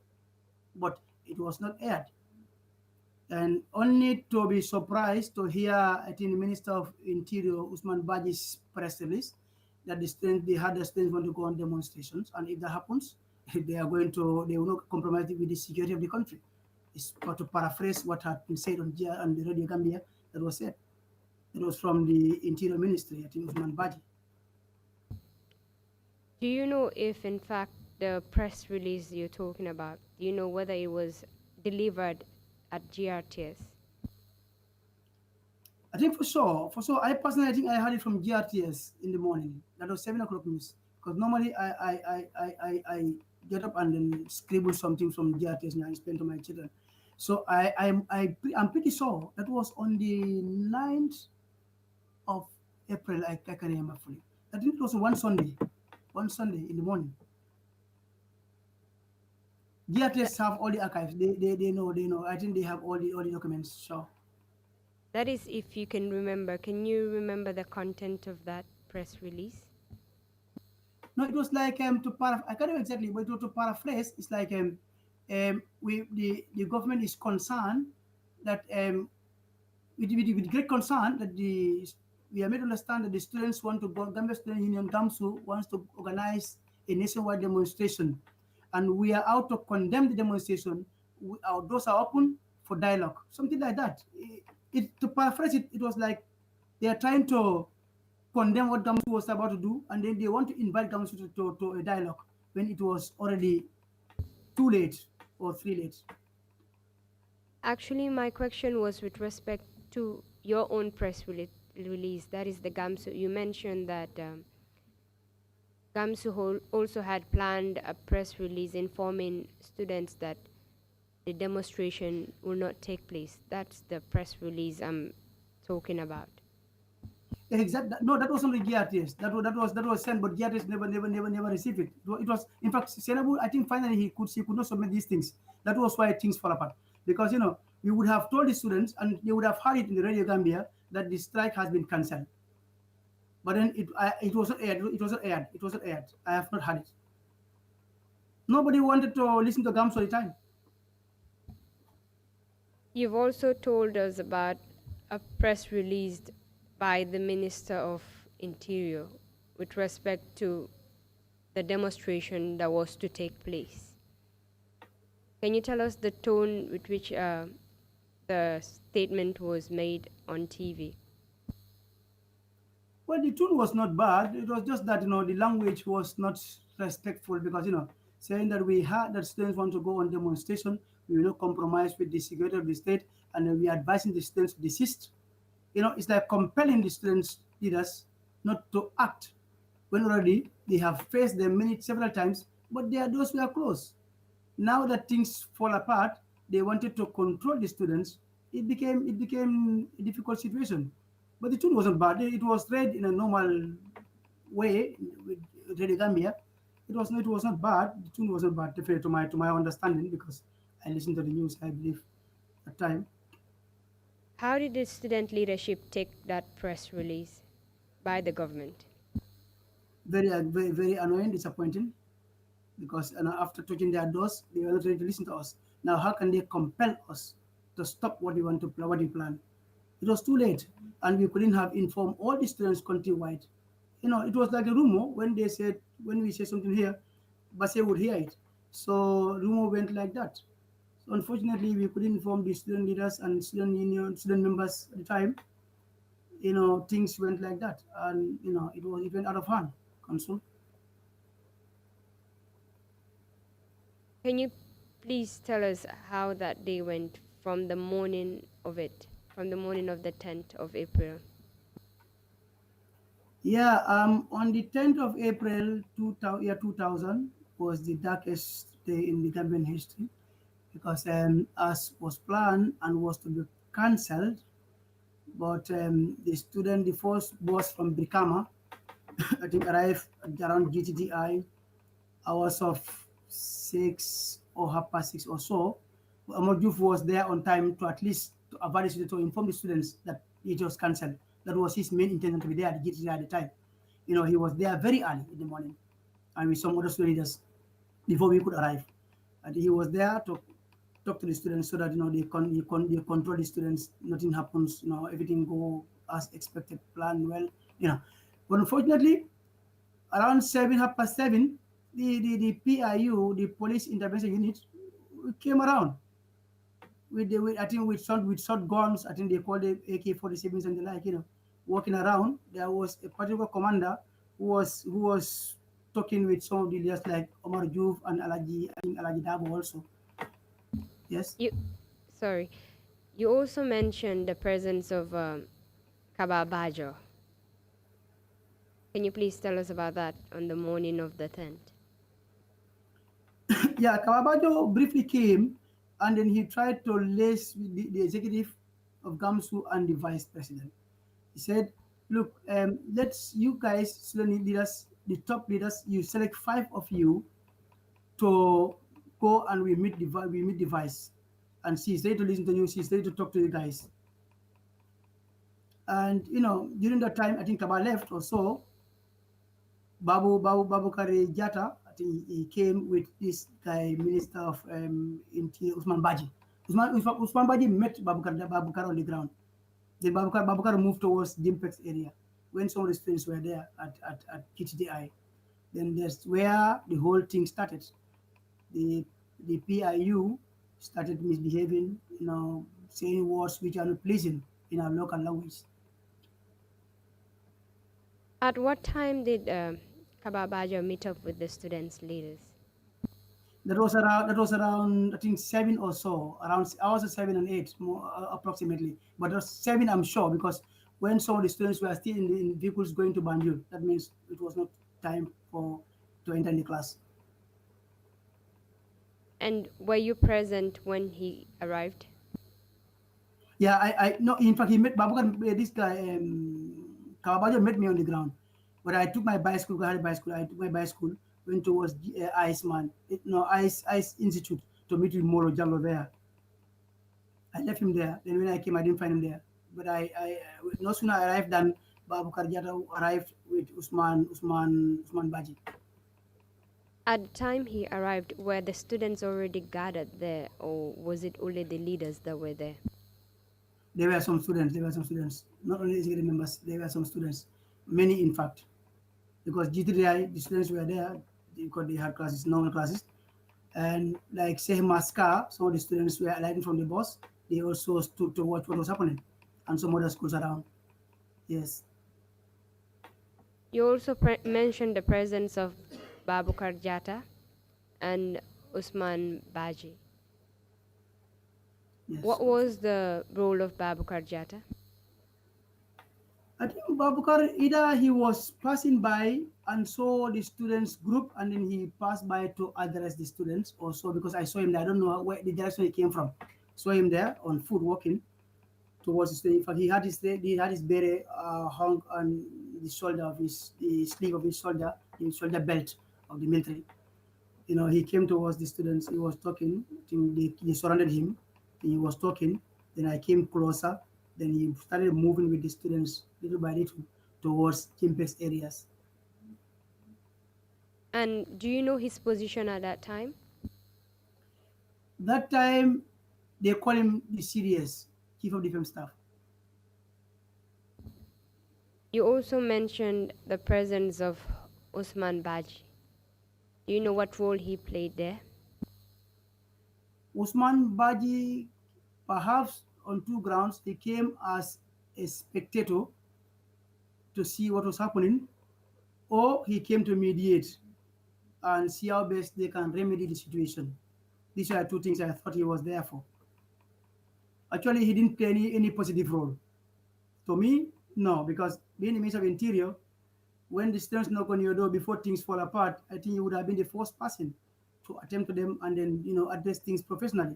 but it was not aired. And only to be surprised to hear, I think, the Minister of Interior, Usman Baji's press release, that the students want to go on demonstrations. And if that happens, they will not compromise with the security of the country. It's to paraphrase what had been said on the Radio Gambia, that was said. It was from the Interior Ministry, I think, Usman Baji. Do you know if, in fact, the press release you're talking about, do you know whether it was delivered at GRTS? I think for sure. I personally, I think I had it from GRTS in the morning. That was 7 o'clock news. Because normally I get up and then scribble something from GRTS and I explain to my children. So I'm pretty sure that was on the 9th of April. I can remember fully. I think it was one Sunday in the morning. GRTS have all the archives. They know. I think they have all the documents. Sure. That is, if you can remember. Can you remember the content of that press release? No, it was like I can't remember exactly, but to paraphrase, it's like the government is concerned that with great concern that we are made to understand that the students want to go. Gambia Student Union GAMSU wants to organize a nationwide demonstration, and we are out to condemn the demonstration. Our doors are open for dialogue, something like that. To paraphrase it, it was like they are trying to condemn what Gamsu was about to do, and then they want to invite Gamsu to a dialogue when it was already too late or three late. Actually, my question was with respect to your own press release, that is the GAMSU. You mentioned that GAMSU also had planned a press release informing students that the demonstration will not take place. That's the press release I'm talking about. Exactly. No, that was only GRTS. That was sent, but GRTS never received it. It was, in fact, Senabu, I think finally he could not submit these things. That was why things fell apart. Because we would have told the students, and they would have heard it in the Radio Gambia, that the strike has been cancelled. But then it wasn't aired. It wasn't aired. It wasn't aired. I have not heard it. Nobody wanted to listen to GAMS all the time. You've also told us about a press released by the Minister of Interior with respect to the demonstration that was to take place. Can you tell us the tone with which the statement was made on TV? Well, the tone was not bad. It was just that, the language was not respectful because, saying that we had that students want to go on demonstration, we will not compromise with the security of the state, and we are advising the students to desist. It's like compelling the students leaders not to act when already they have faced them several times, but their doors were closed. Now that things fall apart, they wanted to control the students. It became a difficult situation. But the tune wasn't bad. It was read in a normal way with Radio Gambia. It was not bad. The tune wasn't bad, definitely to my understanding, because I listened to the news, I believe, at the time. How did the student leadership take that press release by the government? Very, very, very annoying, disappointing, because after touching their doors, they were not ready to listen to us. Now, how can they compel us to stop what we plan? It was too late, and we couldn't have informed all the students countrywide. It was like a rumor when we say something here, Basse would hear it. So rumor went like that. So unfortunately, we couldn't inform the student leaders and student union, student members at the time. Things went like that, and it went out of hand. Consul. Can you please tell us how that day went from the morning of the 10th of April? Yeah, on the 10th of April 2000 was the darkest day in the Gambian history, because as was planned and was to be cancelled, but the first bus from Brikama, I think, arrived around GTTI, hours of 6 or 6:30 or so. Ahmad Juf was there on time to at least to advise to inform the students that it was cancelled. That was his main intention, to be there at GTTI at the time. He was there very early in the morning, and with some other student leaders before we could arrive. And he was there to talk to the students so that they control the students. Nothing happens. Everything go as expected, planned well. But unfortunately, around 7:30, the PIU, the Police Intervention Unit, came around with shotguns. I think they called it AK-47s and the like. Walking around. There was a particular commander who was talking with some of the leaders like Omar Juf and Alaji Dabo also. Yes. You also mentioned the presence of Kababajo. Can you please tell us about that on the morning of the 10th? Yeah, Kababajo briefly came, and then he tried to lace with the executive of GAMSU and the vice president. He said, look, let's you guys, student leaders, the top leaders, you select 5 of you to go and we meet the vice. And she's ready to listen to you, she's ready to talk to you guys. And during that time, I think Kaba left or so. Babu Kare Jata, I think he came with this guy, Minister of Interior, Usman Baji. Usman Baji met Babu Kare on the ground. Then Babukar moved towards Jimpex area when some of the students were there at KTDI. Then that's where the whole thing started. The PIU started misbehaving, saying words which are not pleasing in our local language. At what time did Kababajo meet up with the students' leaders? That was around I think 7 or so. Around I was 7 and 8 more approximately, but it was 7 I'm sure because when some of the students were still in vehicles going to Banjul, that means it was not time for to enter the class. And were you present when he arrived? Yeah, I no. In fact, he met Babukar. This guy, Kawabajo met me on the ground, but I took my bicycle. I had a bicycle. I took my bicycle, went towards Iceman, no Ice Institute to meet with Moro Jallo there. I left him there. Then when I came, I didn't find him there. But no sooner I arrived than Babukar Jata arrived with Usman Baji. At the time he arrived, were the students already gathered there, or was it only the leaders that were there? There were some students. There were some students. Not only executive members. There were some students. Many, in fact, because G3I, the students were there because they had classes, normal classes. And like say Maska, some of the students were alighting from the bus. They also stood to watch what was happening, and some other schools around. Yes. You also mentioned the presence of Babukar Jata and Usman Baji. Yes. What was the role of Babukar Jata? I think Babukar, either he was passing by and saw the students group and then he passed by to address the students also because I saw him there. I don't know where the direction he came from. Saw him there on foot walking towards the student. In fact, he had his beret hung on the shoulder of the sleeve of his shoulder, the shoulder belt of the military. He came towards the students. He was talking. I think they surrounded him. He was talking. Then I came closer. Then he started moving with the students little by little towards Kimpex areas. And do you know his position at that time? That time, they call him the CDS, Chief of Defense Staff. You also mentioned the presence of Usman Baji. Do you know what role he played there? Usman Baji, perhaps on two grounds, he came as a spectator to see what was happening, or he came to mediate and see how best they can remedy the situation. These are two things I thought he was there for. Actually, he didn't play any positive role. To me, no, because being the Minister of Interior, when the students knock on your door before things fall apart, I think you would have been the first person to attend to them and then address things professionally.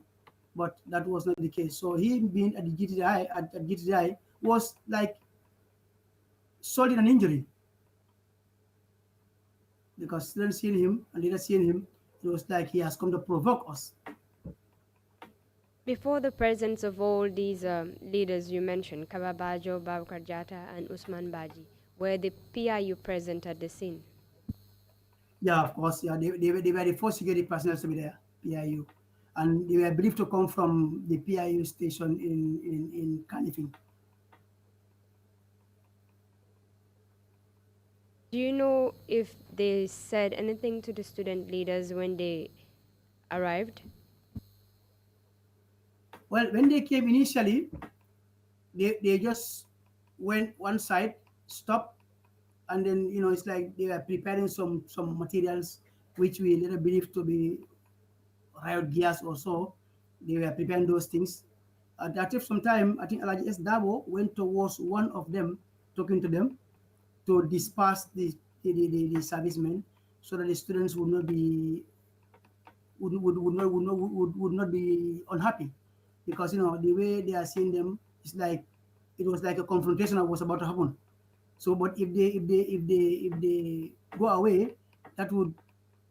But that was not the case. So he being at the GTI was like solving an injury because students seeing him and leaders seeing him, it was like he has come to provoke us. Before the presence of all these leaders you mentioned, Kababajo, Babukar Jata, and Usman Baji, were the PIU present at the scene? Yeah, of course. Yeah, they were the first security personnel to be there, PIU. And they were believed to come from the PIU station in Kanifing. Do you know if they said anything to the student leaders when they arrived? Well, when they came initially, they just went one side, stopped, and then it's like they were preparing some materials which we later believed to be riot gears or so. They were preparing those things. After some time, I think Alaji S. Dabo went towards one of them, talking to them to disperse the servicemen so that the students would not be unhappy because the way they are seeing them is like it was like a confrontation that was about to happen. So, but if they go away, that would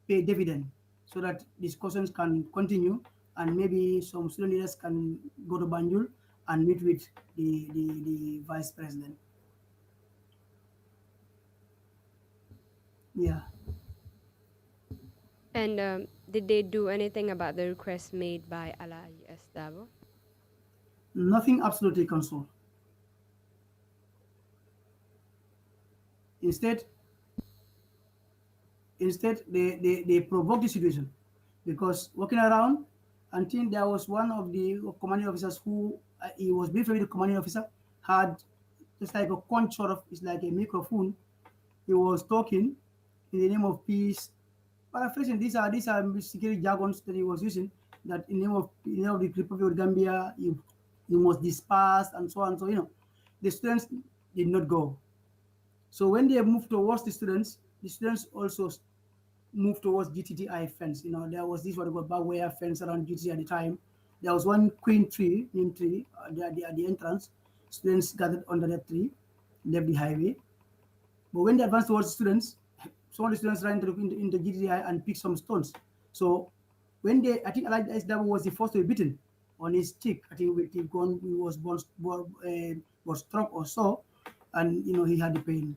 pay dividend, so that discussions can continue, and maybe some student leaders can go to Banjul and meet with the vice president. Yeah. And did they do anything about the request made by Alaji S. Dabo? Nothing absolutely console. Instead, they provoke the situation because walking around until there was one of the commanding officers who he was briefly the commanding officer had just like a conch sort of, it's like a microphone he was talking in the name of peace. Paraphrasing, these are security jargons that he was using. That in the name of the Republic of Gambia, you must disperse and so on. So the students did not go. So when they moved towards the students also moved towards GTTI fence. There was this what we call barbed wire fence around GTT at the time. There was one queen tree, neem tree, at the entrance. Students gathered under that tree, left the highway. But when they advanced towards the students, some of the students ran into GTTI and picked some stones. So when I think Elijah SW was the first to be beaten on his cheek. I think he was struck or so, and he had the pain.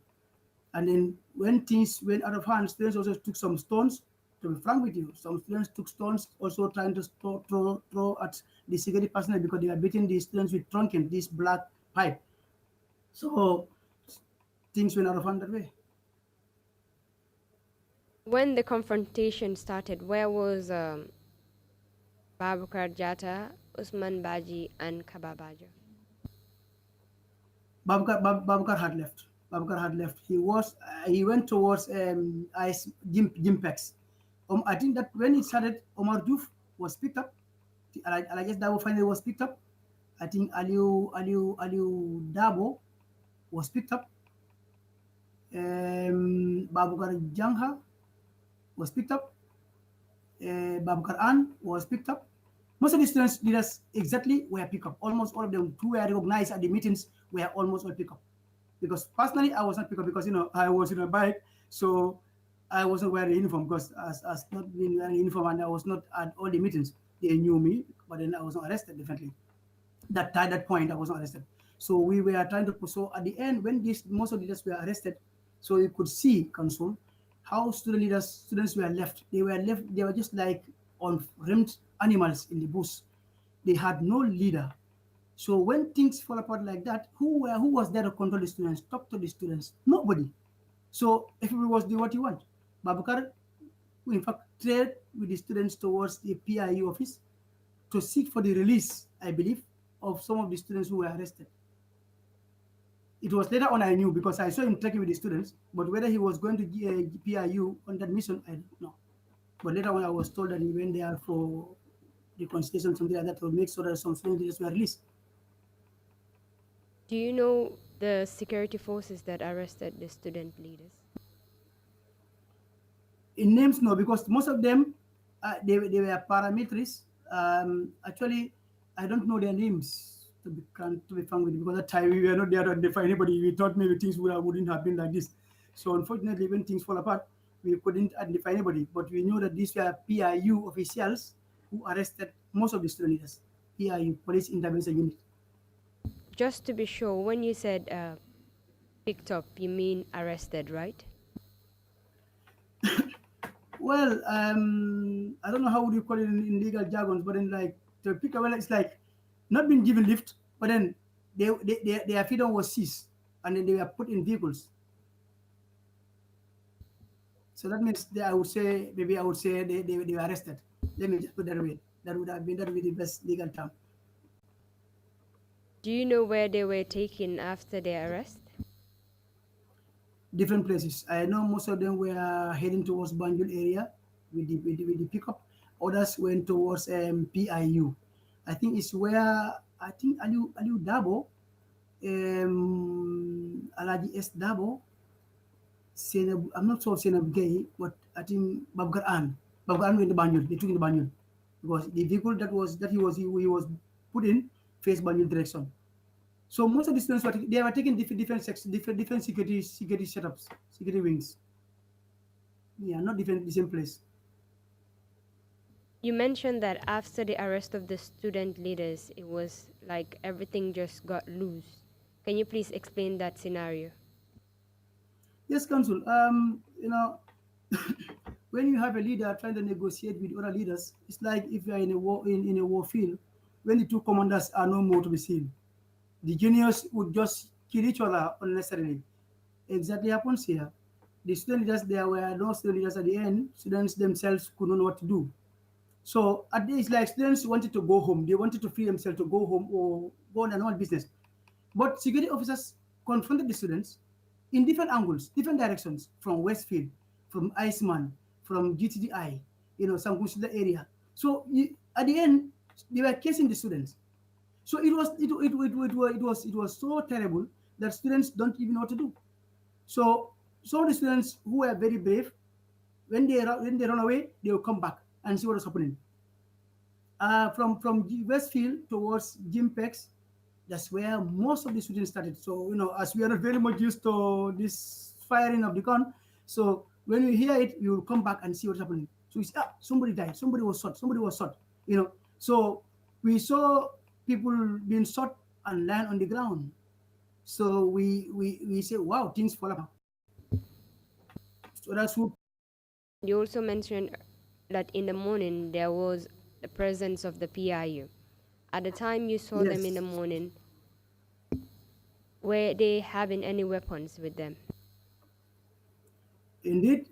And then when things went out of hand, students also took some stones. To be frank with you, some students took stones also trying to throw at the security personnel because they were beating the students with trunking, this black pipe. So things went out of hand that way. When the confrontation started, where was Babukar Jata, Usman Baji, and Kababajo? Babukar had left. Babukar had left. He went towards Gimpex. I think that when it started, Omar Diouf was picked up. I guess Dabo finally was picked up. I think Aliu Dabo was picked up. Babukar Jangha was picked up. Babukar An was picked up. Most of the students leaders exactly were picked up. Almost all of them who were recognized at the meetings were almost all picked up. Because personally, I was not picked up because I was in a bike, so I wasn't wearing a uniform because as not being wearing a uniform and I was not at all the meetings. They knew me, but then I was not arrested. Definitely, at that point I was not arrested. So we were trying to. So at the end, when most of the leaders were arrested, so you could see, Council, how students were left. They were just like unrimmed animals in the bush. They had no leader. So when things fall apart like that, who was there to control the students, talk to the students? Nobody. So everybody was doing what he want. Babukar, in fact, trade with the students towards the PIU office to seek for the release, I believe, of some of the students who were arrested. It was later on I knew because I saw him talking with the students, but whether he was going to PIU on that mission, I don't know. But later on I was told that he went there for the consultation, something like that, to make sure that some students were released. Do you know the security forces that arrested the student leaders? In names, no, because most of them, they were paramilitaries. Actually, I don't know their names, to be frank with you, because at that time we were not there to identify anybody. We thought maybe things wouldn't have been like this. So unfortunately, when things fall apart, we couldn't identify anybody. But we knew that these were PIU officials who arrested most of the student leaders. PIU, Police Intervention Unit. Just to be sure, when you said picked up, you mean arrested, right? Well, I don't know how would you call it in legal jargons, but then like to pick up, well, it's like not being given lift, but then their freedom was seized, and then they were put in vehicles. So that means I would say they were arrested. Let me just put that away. That would be the best legal term. Do you know where they were taken after their arrest? Different places. I know most of them were heading towards Banjul area with the pickup. Others went towards PIU. I think it's where Aliu Dabo, Alaji S Dabo, I'm not sure Senab Gay, but I think Babgar An went to Banjul. They took in the Banjul because the vehicle that he was put in faced Banjul direction. So most of the students were taking different security setups, security wings. Yeah, not the same place. You mentioned that after the arrest of the student leaders, it was like everything just got loose. Can you please explain that scenario? Yes, Council. When you have a leader trying to negotiate with other leaders, it's like if you are in a war field, when the two commanders are no more to be seen, the juniors would just kill each other unnecessarily. Exactly happens here. The student leaders, there were no student leaders at the end. Students themselves couldn't know what to do. So at this, like students wanted to go home. They wanted to free themselves to go home or go on their normal business. But security officers confronted the students in different angles, different directions, from Westfield, from Iceman, from GTDI, Sankusila area. So at the end, they were casing the students. So it was so terrible that students don't even know what to do. So some of the students who were very brave, when they run away, they will come back and see what is happening. From Westfield towards Gimpex, that's where most of the students started. So as we are not very much used to this firing of the gun, so when we hear it, we will come back and see what's happening. So we say, somebody died, somebody was shot. So we saw people being shot and land on the ground. So we say, wow, things fall apart. So that's who. You also mentioned that in the morning there was the presence of the PIU. At the time you saw them in the morning, were they having any weapons with them? Indeed,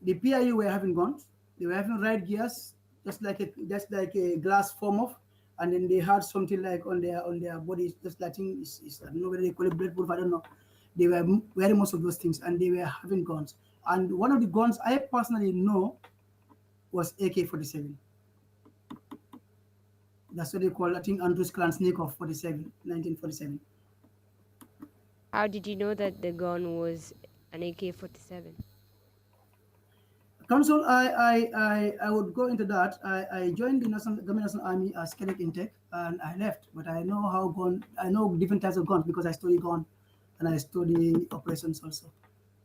the PIU were having guns. They were having riot gears, just like a glass form of, and then they had something like on their bodies, just like I don't know whether they call it bulletproof. I don't know. They were wearing most of those things, and they were having guns. And one of the guns I personally know was AK-47. That's what they call, I think, Andrus Klansnikov 47, 1947. How did you know that the gun was an AK-47? Council, I would go into that. I joined the National Army as cadet intake, and I left. But I know different types of guns because I study gun, and I study operations also.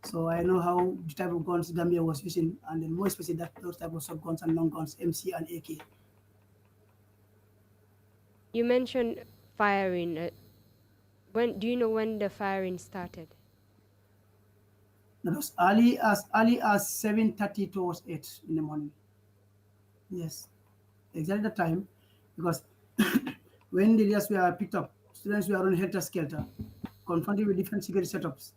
So I know how the type of guns Gambia was using, and then more especially those type of shotguns and long guns, MC and AK. You mentioned firing. Do you know when the firing started? That was early as 7:30 towards 8 in the morning. Yes, exactly the time, because when the leaders were picked up, students were on helter-skelter, confronted with different security setups.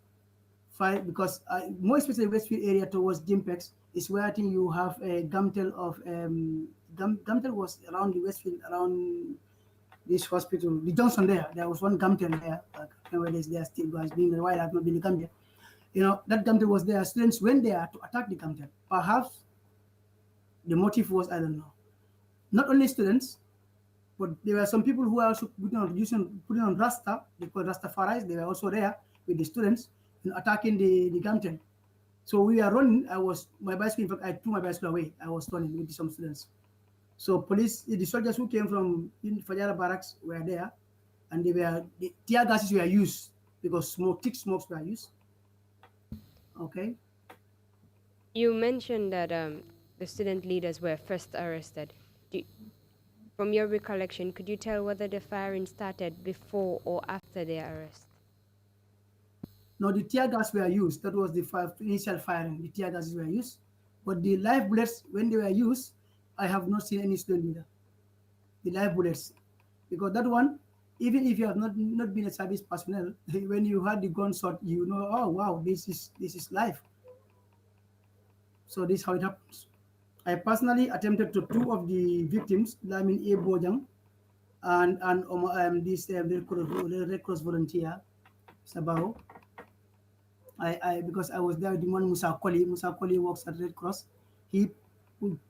Because more especially Westfield area towards Gimpex is where I think you have a Gamtel of Gamtel was around the Westfield, around this hospital, the Johnson there. There was one Gamtel there. I don't know whether they're still guys being a while. I've not been in Gambia. That Gamtel was there. Students went there to attack the Gamtel. Perhaps the motive was, I don't know. Not only students, but there were some people who were also putting on Rasta. They called Rastafaris. They were also there with the students attacking the Gamtel. So we are running. My bicycle. In fact, I threw my bicycle away. I was running with some students. So the soldiers who came from Fajara barracks were there, and the tear gases were used because thick smokes were used. Okay. You mentioned that the student leaders were first arrested. From your recollection, could you tell whether the firing started before or after their arrest? No, the tear gas were used. That was the initial firing. The tear gases were used. But the live bullets, when they were used, I have not seen any student leader. The live bullets. Because that one, even if you have not been a service personnel, when you had the gunshot, you know, oh wow, this is live. So this is how it happens. I personally attempted to two of the victims, Lamin A. Bojang and this Red Cross volunteer, Sabao. Because I was there with the one Musa Koli works at Red Cross. He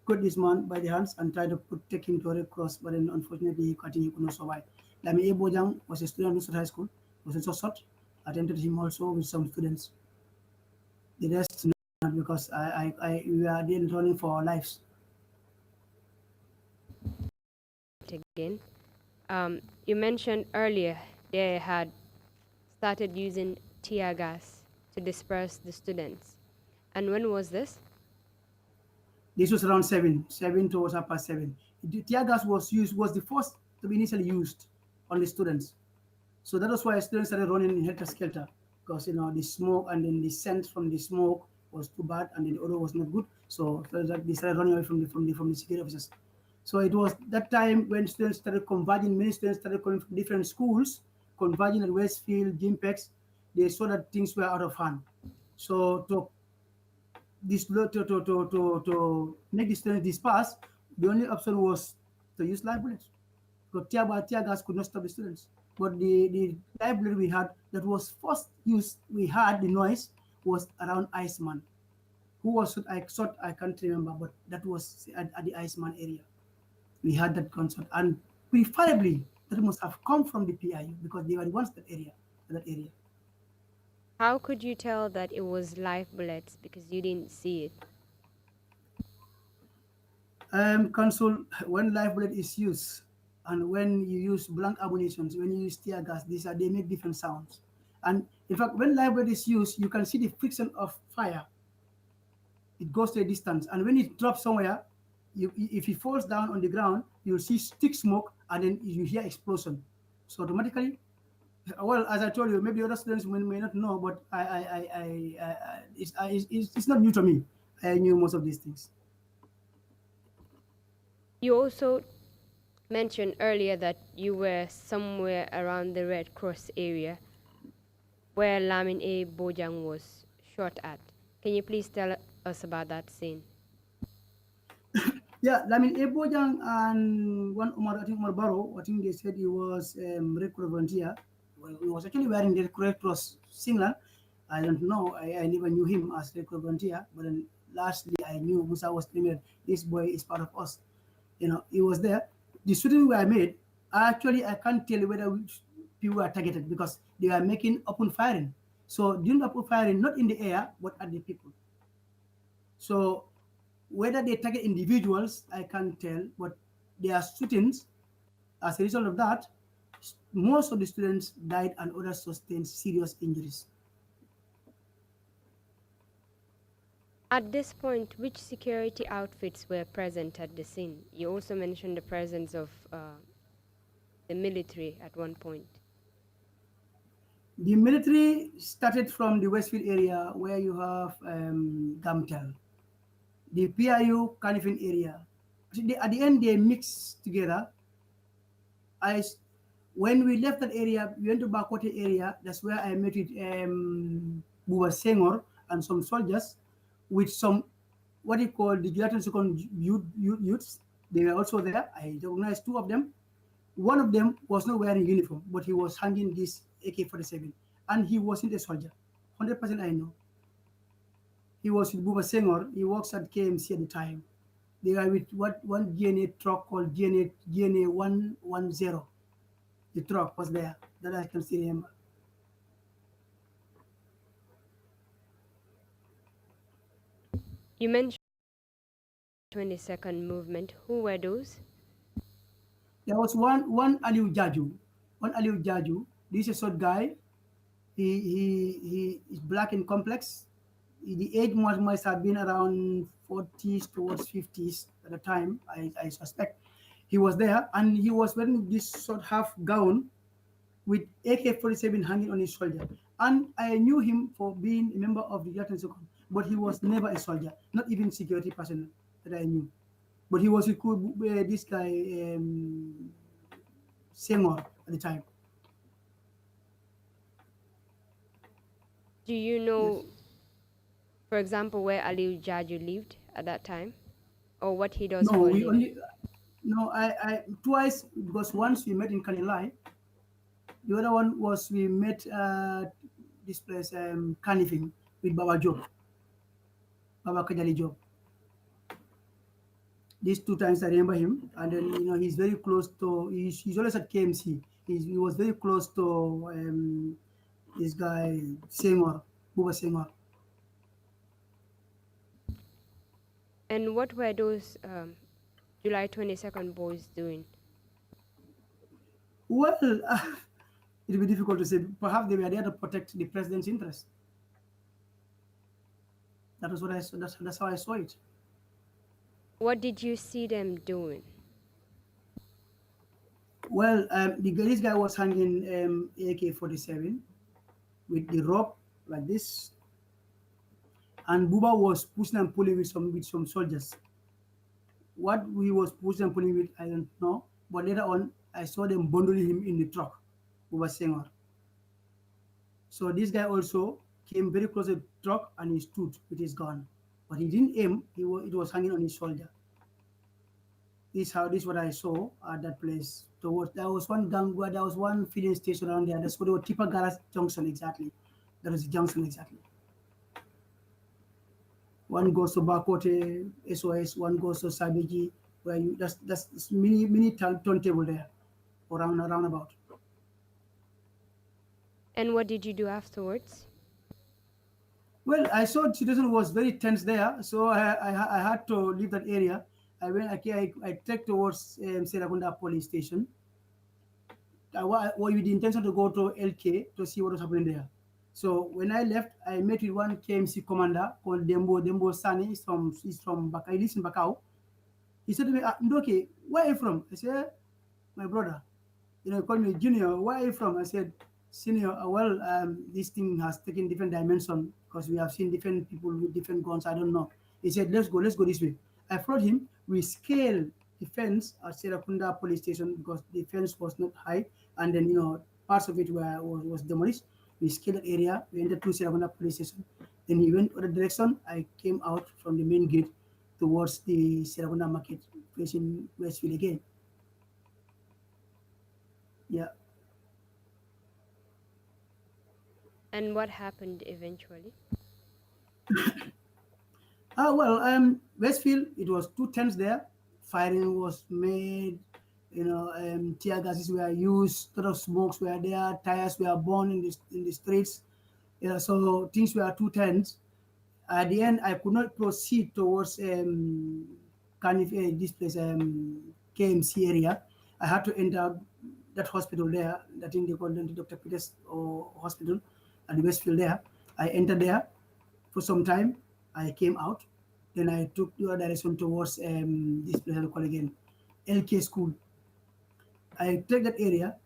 got this man by the hands and tried to take him to Red Cross, but then unfortunately he could not survive. Lami Ebojang was a student at high school, was also shot. I attended him also with some students. The rest not, because we are then running for our lives. Again, you mentioned earlier they had started using tear gas to disperse the students. And when was this? This was around 7 towards 7:30. The tear gas was the first to be initially used on the students. So that was why students started running in helter-skelter, because the smoke and then the scent from the smoke was too bad, and then the odor was not good. So they started running away from the security officers. So it was that time when students started converging. Many students started coming from different schools, converging at Westfield, Gimpex. They saw that things were out of hand. So to make the students disperse, the only option was to use live bullets. because tear gas could not stop the students. But the library we had that was first used, we had the noise was around Iceman. Who was it? I can't remember, but that was at the Iceman area. We had that concert, and preferably that must have come from the PIU because they were the ones that area. How could you tell that it was live bullets because you didn't see it? Console, when live bullet is used and when you use blank ammunitions, when you use tear gas, they make different sounds. And in fact, when live bullet is used, you can see the friction of fire. It goes to a distance, and when it drops somewhere, if it falls down on the ground, you'll see thick smoke, and then you hear explosion. So automatically, well, as I told you, maybe other students may not know, but it's not new to me. I knew most of these things. You also mentioned earlier that you were somewhere around the Red Cross area where Lamin A. Bojang was shot at. Can you please tell us about that scene? Yeah, Lamin A. Bojang and one Umar, I think Umar Barrow, I think they said he was Red Cross volunteer. Well, he was actually wearing the Red Cross singlet. I don't know. I never knew him as Red Cross volunteer, but then lastly I knew Musa was telling me that this boy is part of us. He was there. The shooting were made. Actually, I can't tell whether people were targeted because they were making open firing. So doing open firing, not in the air, but at the people. So whether they target individuals, I can't tell, but there are shootings. As a result of that, most of the students died and others sustained serious injuries. At this point, which security outfits were present at the scene? You also mentioned the presence of the military at one point. The military started from the Westfield area where you have Gamtel, the PIU Canifin area. At the end, they mixed together. When we left that area, we went to Bakote area. That's where I met with Buba Senghor and some soldiers with some, what you call the Gelatin Second youths. They were also there. I recognized two of them. One of them was not wearing uniform, but he was hanging this AK-47. And he wasn't a soldier. 100% I know. He was with Buba Senghor. He works at KMC at the time. They were with one GNA truck called GNA 110. The truck was there. That I can still remember. You mentioned 22nd movement. Who were those? There was one Aliu Jaju. One Aliu Jaju. This is a short guy. He is black and complex. The age must have been around 40s towards 50s at the time, I suspect. He was there, and he was wearing this short half gown with AK-47 hanging on his shoulder. And I knew him for being a member of the Latin Second, but he was never a soldier, not even security personnel that I knew. But he was with this guy, Seymour, at the time. Do you know, for example, where Aliu Jaju lived at that time? Or what he does for a living? I twice, because once we met in Kanilai, the other one was we met this place, Kanifing, with Baba Job, Baba Kajali Job. These two times I remember him, and then he's very close to. He's always at KMC. He was very close to this guy Seymour, Buba Seymour. And what were those July 22nd boys doing? Well, it'll be difficult to say. Perhaps they were there to protect the president's interest. That was what I saw. That's how I saw it. What did you see them doing? Well, this guy was hanging AK-47 with the rope like this, and Buba was pushing and pulling with some soldiers. What he was pushing and pulling with, I don't know. But later on, I saw them bundling him in the truck, Buba Senghor. So this guy also came very close to the truck and he stood with his gun. But he didn't aim, it was hanging on his shoulder. This what I saw at that place. There was one Gangwa, there was one filling station around there. That's what they were Tipagara Junction exactly. That is the junction exactly. One goes to Bakote, SOS, one goes to Sabiji, where you that's mini turntable there, or around about. And what did you do afterwards? Well, I saw the situation was very tense there, so I had to leave that area. I trekked towards Serakunda police station. With the intention to go to LK to see what was happening there. So when I left, I met with one KMC commander called Dembo Sani. He's from Bakau. He lives in Bakau. He said to me, Ndoke, where are you from? I said, my brother. He called me Junior. Where are you from? I said, Senior. This thing has taken different dimension because we have seen different people with different guns. I don't know. He said, let's go this way. I followed him. We scaled the fence at Serakunda police station because the fence was not high, and then parts of it was demolished. We scaled that area. We entered to Serakunda police station. Then he went other direction. I came out from the main gate towards the Serakunda market, facing Westfield again. Yeah. And what happened eventually? Westfield, it was 2 tents there. Firing was made, tear gases were used, lot of smokes were there, tires were burned in the streets. So things were 2 tents. At the end, I could not proceed towards this place, KMC area. I had to enter that hospital there. I think they called it Dr. Peters Hospital at the Westfield there. I entered there for some time. I came out. Then I took the other direction towards this place I call again, LK School. I take that area.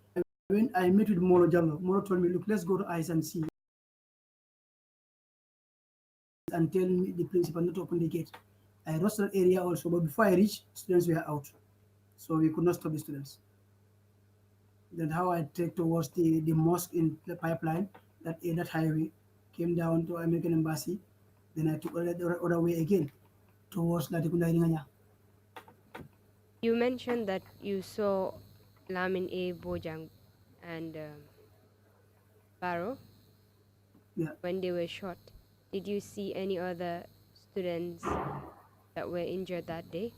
When I met with Moro Jallo, Moro told me, look, let's go to Ice and see. And tell me the principal not to open the gate. I rushed that area also, but before I reached, students were out. So we could not stop the students. Then how I take towards the mosque in the pipeline, that highway, came down to American Embassy. Then I took the other way again towards Latikunda Iringanya. You mentioned that you saw Lamin A. Bojang and Barrow when they were shot. Did you see any other students that were injured that day?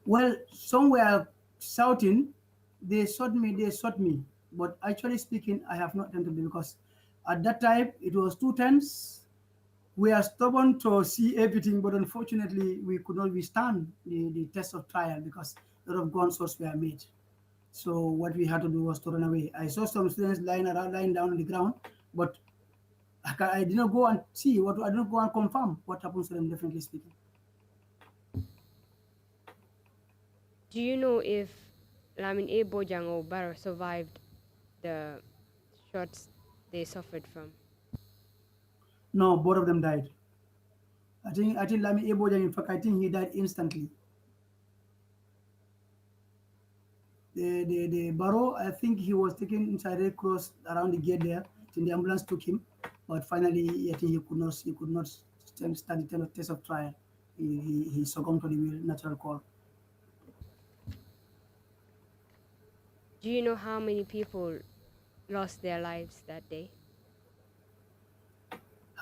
Well, some were shouting, they shot me. But actually speaking, I have not entered because at that time it was 2 tents. We are stubborn to see everything, but unfortunately we could not withstand the test of trial because a lot of gunshots were made. So what we had to do was to run away. I saw some students lying down on the ground, but I did not go and see I did not go and confirm what happens to them, definitely speaking. Do you know if Lamin A. Bojang or Barrow survived the shots they suffered from? No, both of them died. I think Lamin A. Bojang, in fact, I think he died instantly. The Barrow, I think he was taken inside Red Cross around the gate there. Then the ambulance took him, but finally, I think he could not stand the test of trial. He succumbed to the natural call. Do you know how many people lost their lives that day?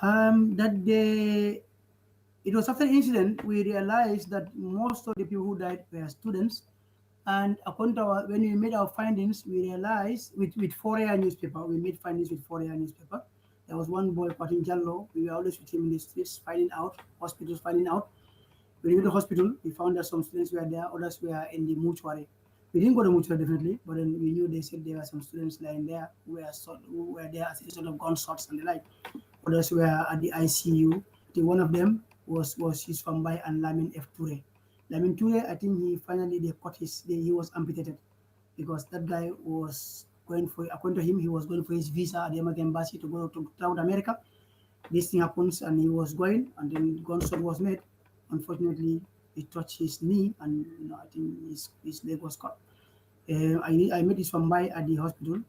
That day, it was after the incident, we realized that most of the people who died were students. And according to when we made our findings, we realized with 4-year newspaper, we made findings with 4-year newspaper. There was one boy, Patin Jallo, we were always with him in the streets, finding out, hospitals finding out. When we went to the hospital, we found that some students were there, others were in the mortuary. We didn't go to the mortuary definitely, but then we knew they said there were some students lying there who were there as a result of gunshots and the like. Others were at the ICU. One of them was his Fambai and Lamin F. Ture. Lamin Ture, I think they cut he was amputated because that guy was going for, according to him, he was going for his visa at the American Embassy to go to South America. This thing happens and he was going, and then gunshot was made. Unfortunately, it touched his knee, and I think his leg was cut. I met his Fambai at the hospital,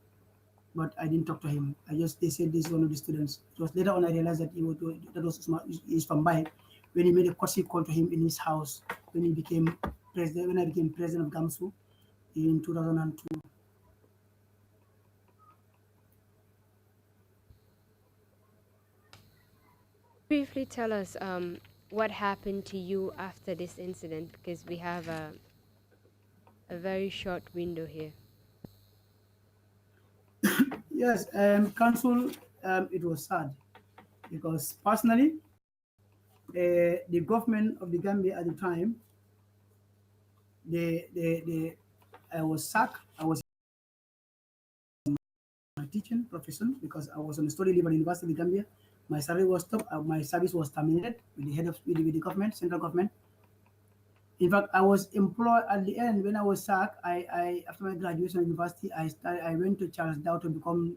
but I didn't talk to him. They said this is one of the students. It was later on I realized that that was his Fambai. when he made a courtesy call to him in his house when he became president. When I became president of Gamsu in 2002. Briefly tell us what happened to you after this incident, because we have a very short window here. Yes, council, it was sad because personally, the government of the Gambia at the time, I was sacked. I was my teaching profession because I was on a study leave at the University of the Gambia. My salary was stopped. My service was terminated with the head of with the government, central government. In fact, I was employed at the end when I was sacked. I after my graduation at university, I went to Charles Dow to become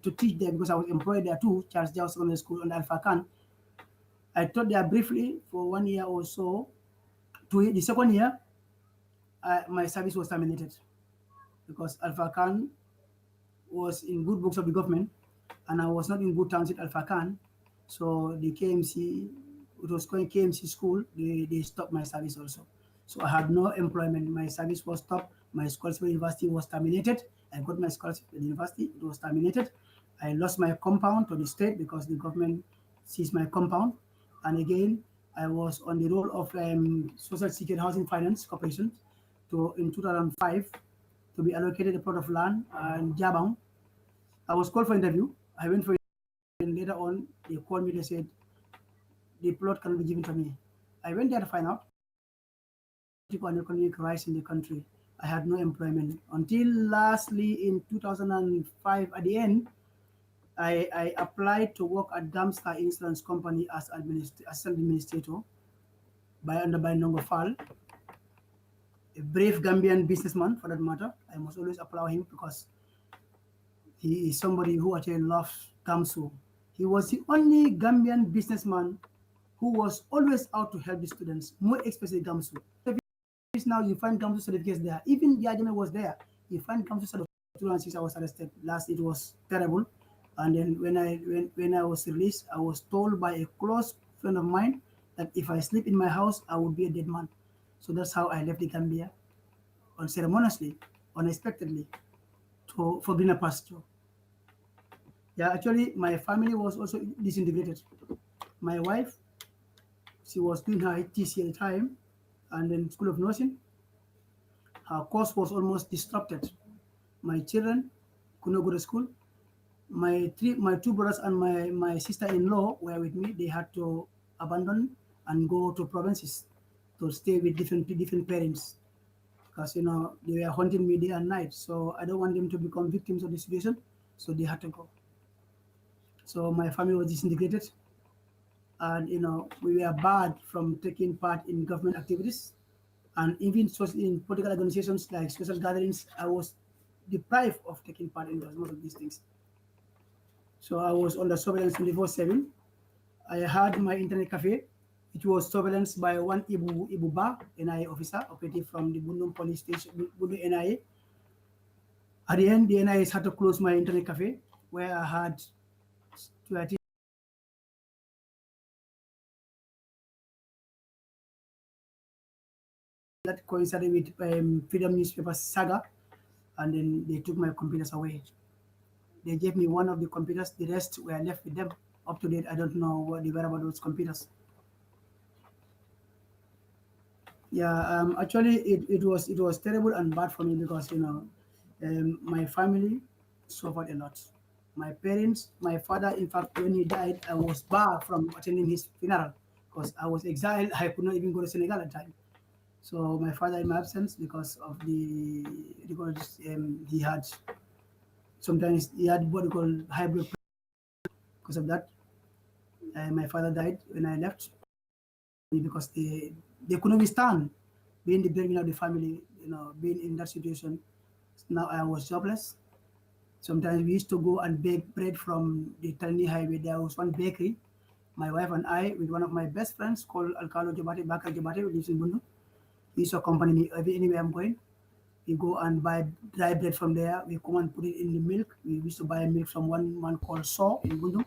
to teach there because I was employed there too, Charles Dow Secondary School on Alpha Khan. I taught there briefly for 1 year or so. The second year, my service was terminated because Alpha Khan was in good books of the government, and I was not in good terms with Alpha Khan. So the KMC, it was going KMC school, they stopped my service also. So I had no employment. My service was stopped. My scholarship at university was terminated. I got my scholarship at the university, it was terminated. I lost my compound to the state because the government seized my compound. And again, I was on the role of Social Security Housing Finance Corporation in 2005 to be allocated a plot of land in Jabang. I was called for interview. I went for it, and later on, they called me, they said, the plot cannot be given to me. I went there to find out and economic rise in the country. I had no employment until lastly in 2005 at the end, I applied to work at Gamstar Insurance Company as assistant administrator by Nongo Fall, a brave Gambian businessman for that matter. I must always applaud him because he is somebody who actually loves Gamsu. He was the only Gambian businessman who was always out to help the students, more especially Gamsu. Now you find Gamsu certificates there. Even the Ajame was there. You find Gamsu certificates. 2006 I was arrested. Last it was terrible. And then when I was released, I was told by a close friend of mine that if I sleep in my house, I would be a dead man. So that's how I left the Gambia, unceremoniously, unexpectedly, for greener pasture. Yeah, actually, my family was also disintegrated. My wife, she was doing her TC at the time, and then School of Nursing. Her course was almost disrupted. My children could not go to school. My two brothers and my sister-in-law were with me. They had to abandon and go to provinces to stay with different parents because they were haunting me day and night. So I don't want them to become victims of the situation. So they had to go. So my family was disintegrated, and we were barred from taking part in government activities, and even in political organizations like social gatherings. I was deprived of taking part in most of these things. So I was under surveillance 24/7. I had my internet cafe, which was surveillance by one Ibu Ba, NIA officer, operative from the Bundum police station, Bundum NIA. At the end, the NIA had to close my internet cafe, where I had that coincided with Freedom Newspaper saga, and then they took my computers away. They gave me one of the computers, the rest were left with them. Up to date, I don't know what they were about those computers. Yeah, actually, it was terrible and bad for me because my family suffered a lot. My parents, my father, in fact, when he died, I was barred from attending his funeral because I was exiled. I could not even go to Senegal at the time. So my father in my absence because he had sometimes he had what we call high blood pressure. Because of that, my father died when I left because they couldn't withstand being the breadwinner of the family, being in that situation. Now I was jobless. Sometimes we used to go and bake bread from the Tani Highway. There was one bakery. My wife and I, with one of my best friends called Alcalo Jabate, Bakar Jabate, who lives in Bundu. He used to accompany me anywhere I'm going. We go and buy dry bread from there. We come and put it in the milk. We used to buy milk from one called Saw in Bundu.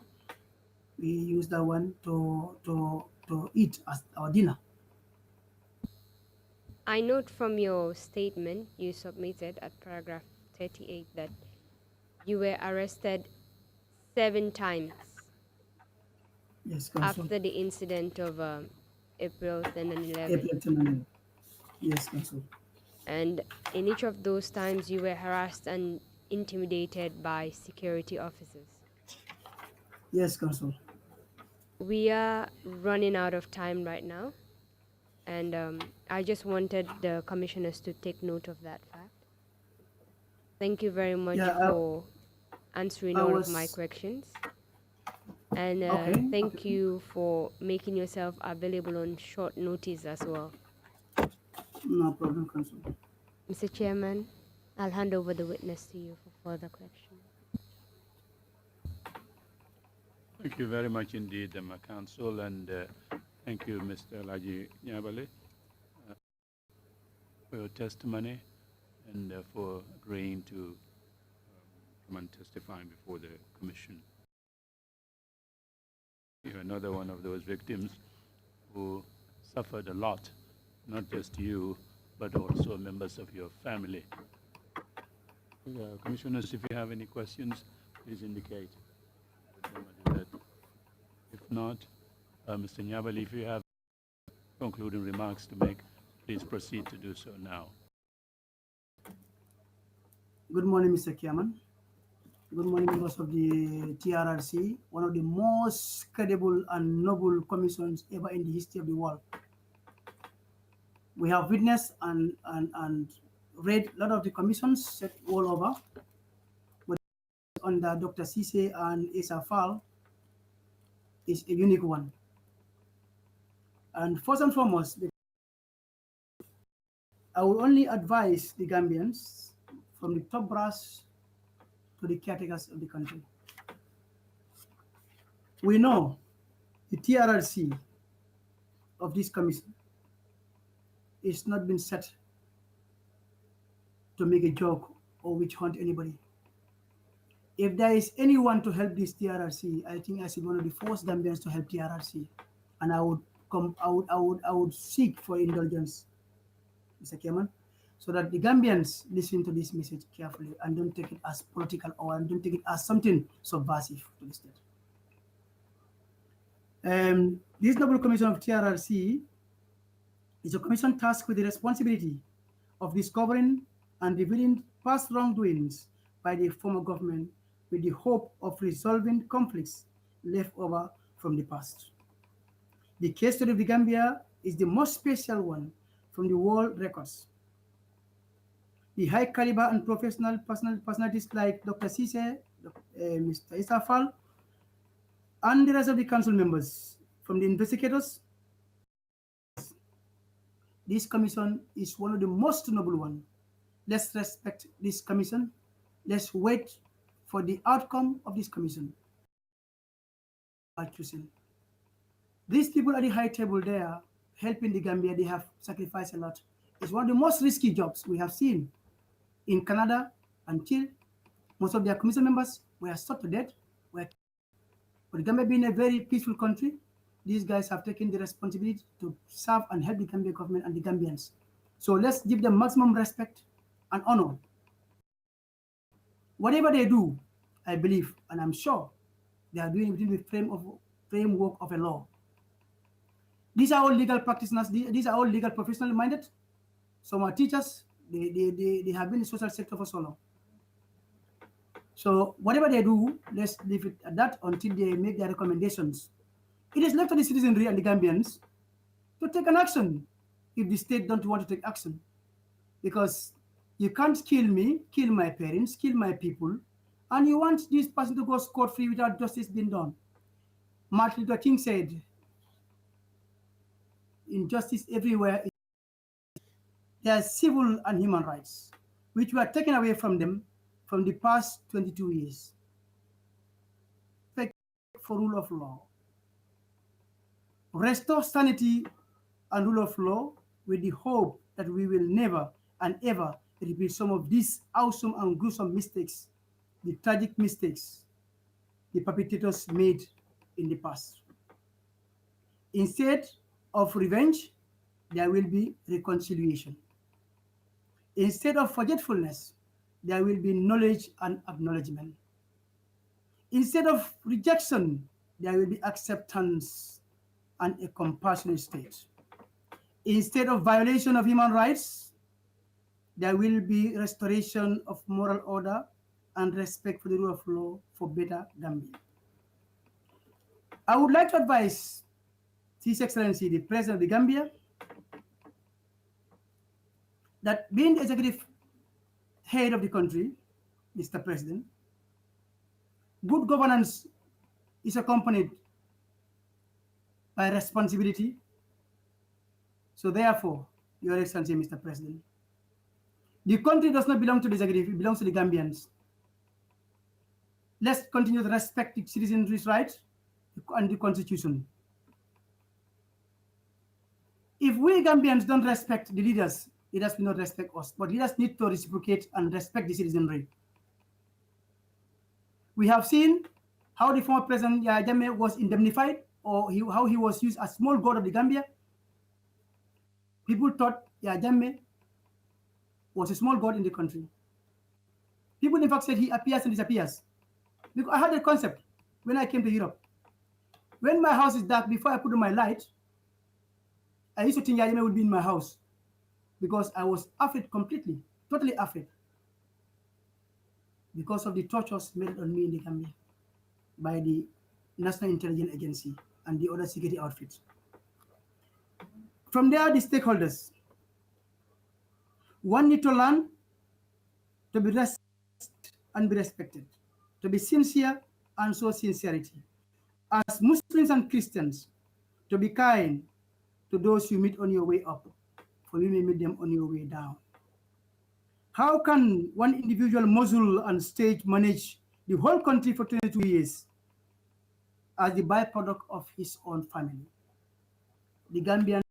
We use that one to to eat as our dinner. I note from your statement you submitted at paragraph 38 that you were arrested 7 times Yes, Council. after the incident of April 10 and 11. April 10 and 11. Yes, Council. And in each of those times, you were harassed and intimidated by security officers. Yes, Council. We are running out of time right now, and I just wanted the commissioners to take note of that fact. Thank you very much for answering all of my questions. And thank you for making yourself available on short notice as well. No problem, Council. Mr. Chairman, I'll hand over the witness to you for further questions. Thank you very much indeed, my counsel, and thank you, Mr. Laji Nyabale, for your testimony and for agreeing to come and testify before the commission. You're another one of those victims who suffered a lot, not just you, but also members of your family. Commissioners, if you have any questions, please indicate. If not, Mr. Nyabali, if you have concluding remarks to make, please proceed to do so now. Good morning, Mr. Chairman. Good morning, members of the TRRC, one of the most credible and noble commissions ever in the history of the world. We have witnessed and read a lot of the commissions set all over, but under Dr. Sise and Issa Fall is a unique one. And first and foremost, I will only advise the Gambians from the top brass to the caretakers of the country. We know the TRRC of this commission is not been set to make a joke or witch hunt anybody. If there is anyone to help this TRRC, I think I should be one of the first Gambians to help TRRC, and I would seek for indulgence, Mr. Chairman, so that the Gambians listen to this message carefully and don't take it as political or don't take it as something subversive to the state. This Noble Commission of TRRC is a commission tasked with the responsibility of discovering and revealing past wrongdoings by the former government with the hope of resolving conflicts left over from the past. The case study of the Gambia is the most special one from the world records. The high caliber and professional personalities like Dr. Sise, Mr. Isafal, and the rest of the council members, from the investigators, this commission is one of the most noble ones. Let's respect this commission. Let's wait for the outcome of this commission. These people at the high table there, helping the Gambia, they have sacrificed a lot. It's one of the most risky jobs we have seen in Canada until most of their commission members were shot to death. But the Gambia being a very peaceful country, these guys have taken the responsibility to serve and help the Gambia government and the Gambians. So let's give them maximum respect and honor. Whatever they do, I believe, and I'm sure, they are doing it within the framework of a law. These are all legal practitioners. These are all legal professionally minded. Some are teachers. They have been in the social sector for so long. So whatever they do, let's leave it at that until they make their recommendations. It is left to the citizenry and the Gambians to take an action if the state don't want to take action. Because you can't kill me, kill my parents, kill my people, and you want this person to go scot-free without justice being done. Martin Luther King said, injustice everywhere. There's civil and human rights, which were taken away from them from the past 22 years. For rule of law. Restore sanity and rule of law with the hope that we will never and ever repeat some of these awesome and gruesome mistakes, the tragic mistakes the perpetrators made in the past. Instead of revenge, there will be reconciliation. Instead of forgetfulness, there will be knowledge and acknowledgement. Instead of rejection, there will be acceptance and a compassionate state. Instead of violation of human rights, there will be restoration of moral order and respect for the rule of law for better Gambia. I would like to advise His Excellency, the President of the Gambia, that being the executive head of the country, Mr. President, good governance is accompanied by responsibility. So therefore, Your Excellency, Mr. President, the country does not belong to the executive, it belongs to the Gambians. Let's continue to respect the citizens' rights and the Constitution. If we Gambians don't respect the leaders will not respect us, but leaders need to reciprocate and respect the citizenry. We have seen how the former President Yahya Jammeh was indemnified, or how he was used as small god of the Gambia. People thought Yahya Jammeh was a small god in the country. People in fact said he appears and disappears. Because I had a concept when I came to Europe. When my house is dark, before I put on my light, I used to think Yahya Jammeh would be in my house, because I was afraid completely, totally afraid, because of the tortures made on me in the Gambia by the National Intelligence Agency and the other security outfits. From there, the stakeholders, one need to learn to be respected and be respected, to be sincere and show sincerity. As Muslims and Christians, to be kind to those you meet on your way up, for you may meet them on your way down. How can one individual muzzle and stage manage the whole country for 22 years as the byproduct of his own family? The Gambian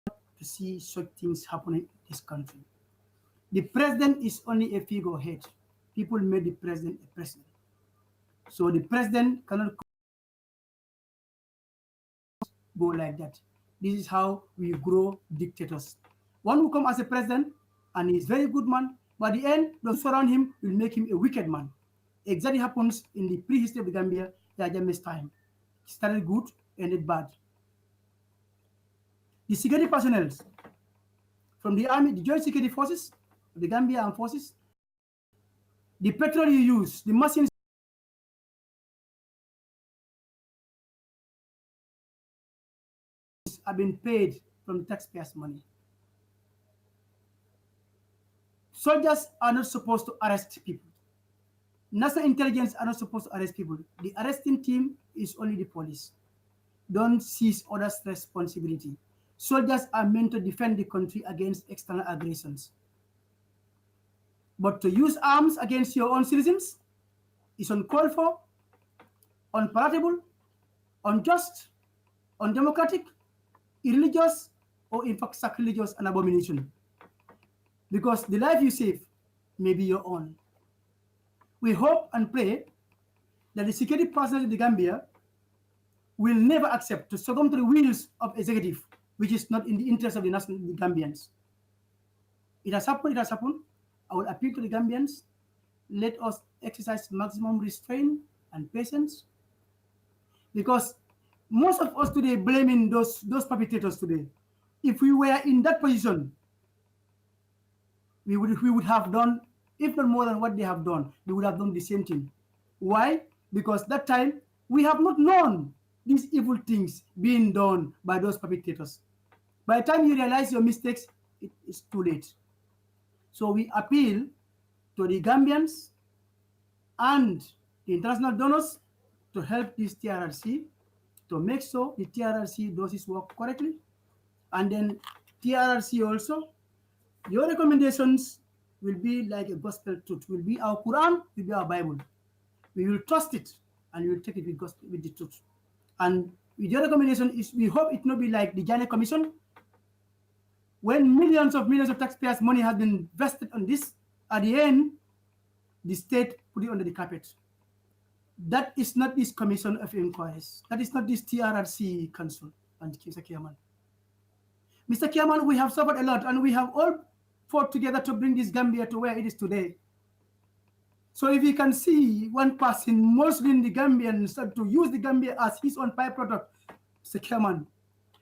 to see such things happening in this country. The president is only a figurehead. People made the president a president. So the president cannot go like that. This is how we grow dictators. One who comes as a president and is very good man, but at the end, those surround him will make him a wicked man. Exactly happens in the prehistory of the Gambia, Yahya Jammeh's time. It started good, ended bad. The security personnel from the army, the joint security forces, the Gambia armed forces, the petrol you use, the machines have been paid from taxpayers' money. Soldiers are not supposed to arrest people. National intelligence are not supposed to arrest people. The arresting team is only the police. Don't seize others' responsibility. Soldiers are meant to defend the country against external aggressions. But to use arms against your own citizens is uncalled for, unpalatable, unjust, undemocratic, irreligious, or in fact sacrilegious and abomination. Because the life you save may be your own. We hope and pray that the security personnel in the Gambia will never accept to succumb to the wheels of executive, which is not in the interest of the Gambians. It has happened, I will appeal to the Gambians, let us exercise maximum restraint and patience, because most of us today blaming those perpetrators today. If we were in that position, we would have done, if not more than what they have done, we would have done the same thing. Why? Because that time we have not known these evil things being done by those perpetrators. By the time you realize your mistakes, it is too late. So we appeal to the Gambians and the international donors to help this TRRC, to make sure the TRRC does its work correctly. And then TRRC also, your recommendations will be like a gospel truth, will be our Quran, will be our Bible. We will trust it and we will take it with the truth. And with your recommendation is, we hope it not be like the Janet Commission, when millions of taxpayers' money has been vested on this, at the end, the state put it under the carpet. That is not this commission of inquiries. That is not this TRRC council. and Mr. Chairman. Mr. Chairman, we have suffered a lot, and we have all fought together to bring this Gambia to where it is today. So if you can see one person, mostly in the Gambians, to use the Gambia as his own byproduct, Mr. Chairman,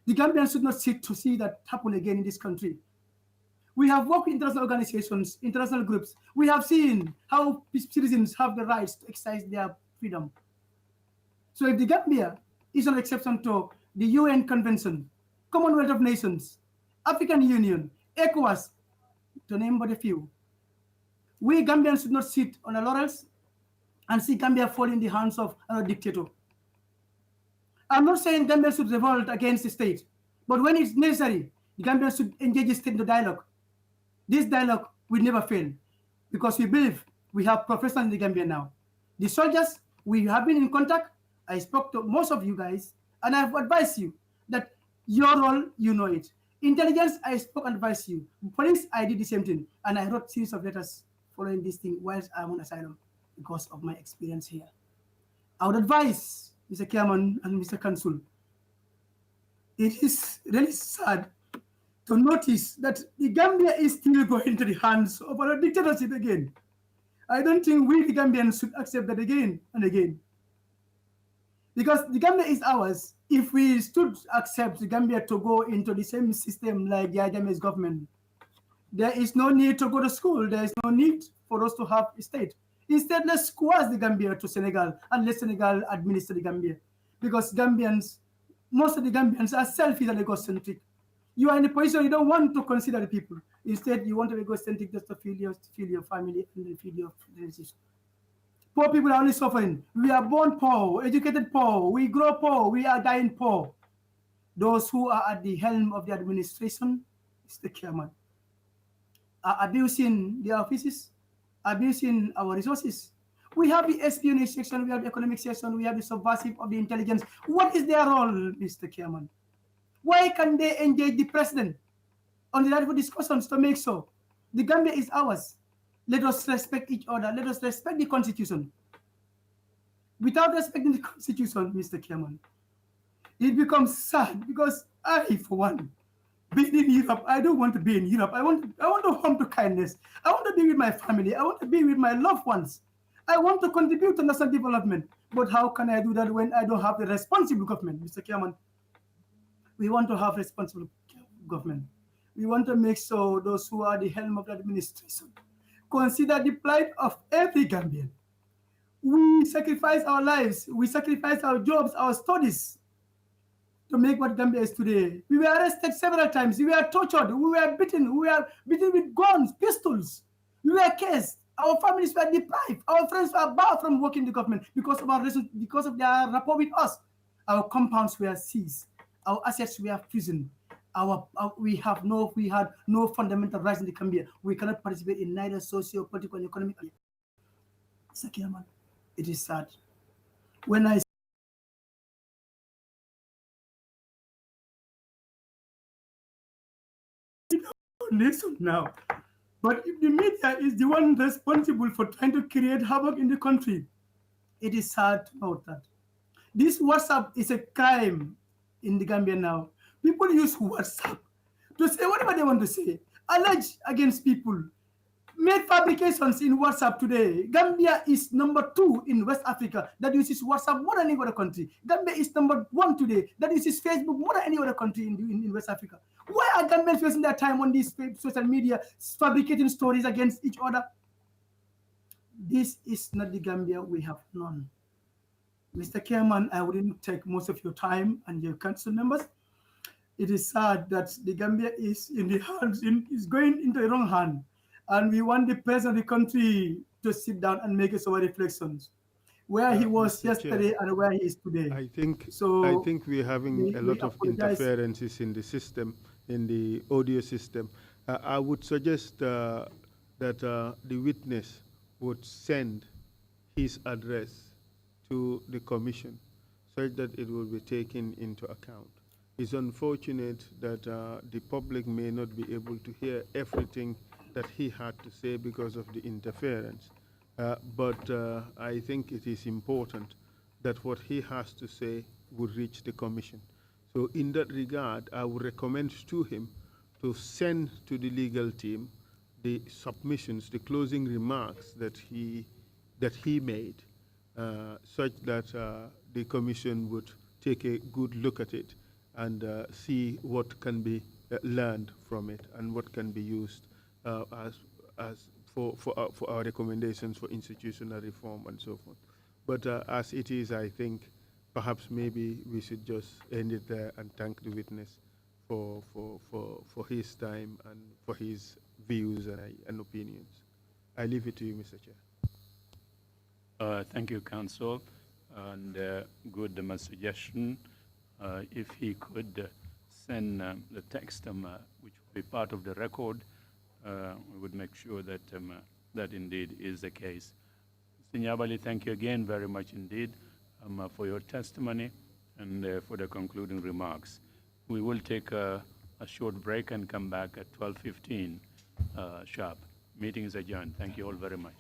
the Gambians should not sit to see that happen again in this country. We have worked with international organizations, international groups. We have seen how citizens have the rights to exercise their freedom. So if the Gambia is an exception to the UN Convention, Commonwealth of Nations, African Union, ECOWAS, to name but a few, we Gambians should not sit on our laurels and see Gambia fall in the hands of a dictator. I'm not saying Gambia should revolt against the state, but when it's necessary, the Gambians should engage the state in the dialogue. This dialogue will never fail because we believe we have professionals in the Gambia now. The soldiers, we have been in contact. I spoke to most of you guys, and I've advised you that your role, you know it. Intelligence, I spoke and advised you. Police, I did the same thing, and I wrote series of letters following this thing whilst I'm on asylum because of my experience here. I would advise Mr. Chairman and Mr. Council, it is really sad to notice that the Gambia is still going into the hands of a dictatorship again. I don't think we, the Gambians, should accept that again and again. Because the Gambia is ours. If we stood accept the Gambia to go into the same system like the Jammeh's government, there is no need to go to school. There is no need for us to have a state. Instead, let's squash the Gambia to Senegal and let Senegal administer the Gambia. Because Gambians, most of the Gambians are selfish and egocentric. You are in a position you don't want to consider the people. Instead, you want to be egocentric just to feed your family and then feed your relatives. Poor people are only suffering. We are born poor, educated poor, we grow poor, we are dying poor. Those who are at the helm of the administration, Mr. Chairman, are abusing the offices, abusing our resources. We have the espionage section, we have the economic section, we have the subversive of the intelligence. What is their role, Mr. Chairman? Why can they engage the president on the level discussions to make sure the Gambia is ours? Let us respect each other. Let us respect the Constitution. Without respecting the Constitution, Mr. Chairman, it becomes sad because I, for one, being in Europe, I don't want to be in Europe. I want to home to kindness. I want to be with my family. I want to be with my loved ones. I want to contribute to national development. But how can I do that when I don't have the responsible government, Mr. Chairman? We want to have responsible government. We want to make sure those who are the helm of the administration consider the plight of every Gambian. We sacrifice our lives, we sacrifice our jobs, our studies to make what Gambia is today. We were arrested several times, we were tortured, we were beaten with guns, pistols, we were cased, our families were deprived, our friends were barred from working in the government because of our reason, because of their rapport with us. Our compounds were seized, our assets were frozen. We had no fundamental rights in the Gambia. We cannot participate in neither socio, political, and economic. Mr. Chairman, it is sad. When I nation now, but if the media is the one responsible for trying to create havoc in the country, it is sad to note that. This WhatsApp is a crime in the Gambia now. People use WhatsApp to say whatever they want to say, allege against people, make fabrications in WhatsApp today. Gambia is number 2 in West Africa that uses WhatsApp more than any other country. Gambia is number 1 today that uses Facebook more than any other country in West Africa. Why are Gambians wasting their time on these social media, fabricating stories against each other? This is not the Gambia we have known. Mr. Chairman, I wouldn't take most of your time and your council members. It is sad that the Gambia is in the hands, is going into the wrong hand. And we want the president of the country to sit down and make some reflections. Where he was yesterday and where he is today. I think we're having a lot of interferences in the system, in the audio system. I would suggest that the witness would send his address to the commission so that it will be taken into account. It's unfortunate that the public may not be able to hear everything that he had to say because of the interference. But I think it is important that what he has to say would reach the commission So in that regard, I would recommend to him to send to the legal team the submissions, the closing remarks that he made, such that the commission would take a good look at it and see what can be learned from it and what can be used for our recommendations for institutional reform and so forth. But as it is, I think perhaps maybe we should just end it there and thank the witness for his time and for his views and opinions. I leave it to you, Mr. Chair. Thank you, Counsel, and good suggestion. If he could send the text which will be part of the record, we would make sure that that indeed is the case. Mr. Nyabali, thank you again very much indeed for your testimony and for the concluding remarks. We will take a short break and come back at 12:15 sharp. Meeting is adjourned. Thank you all very much.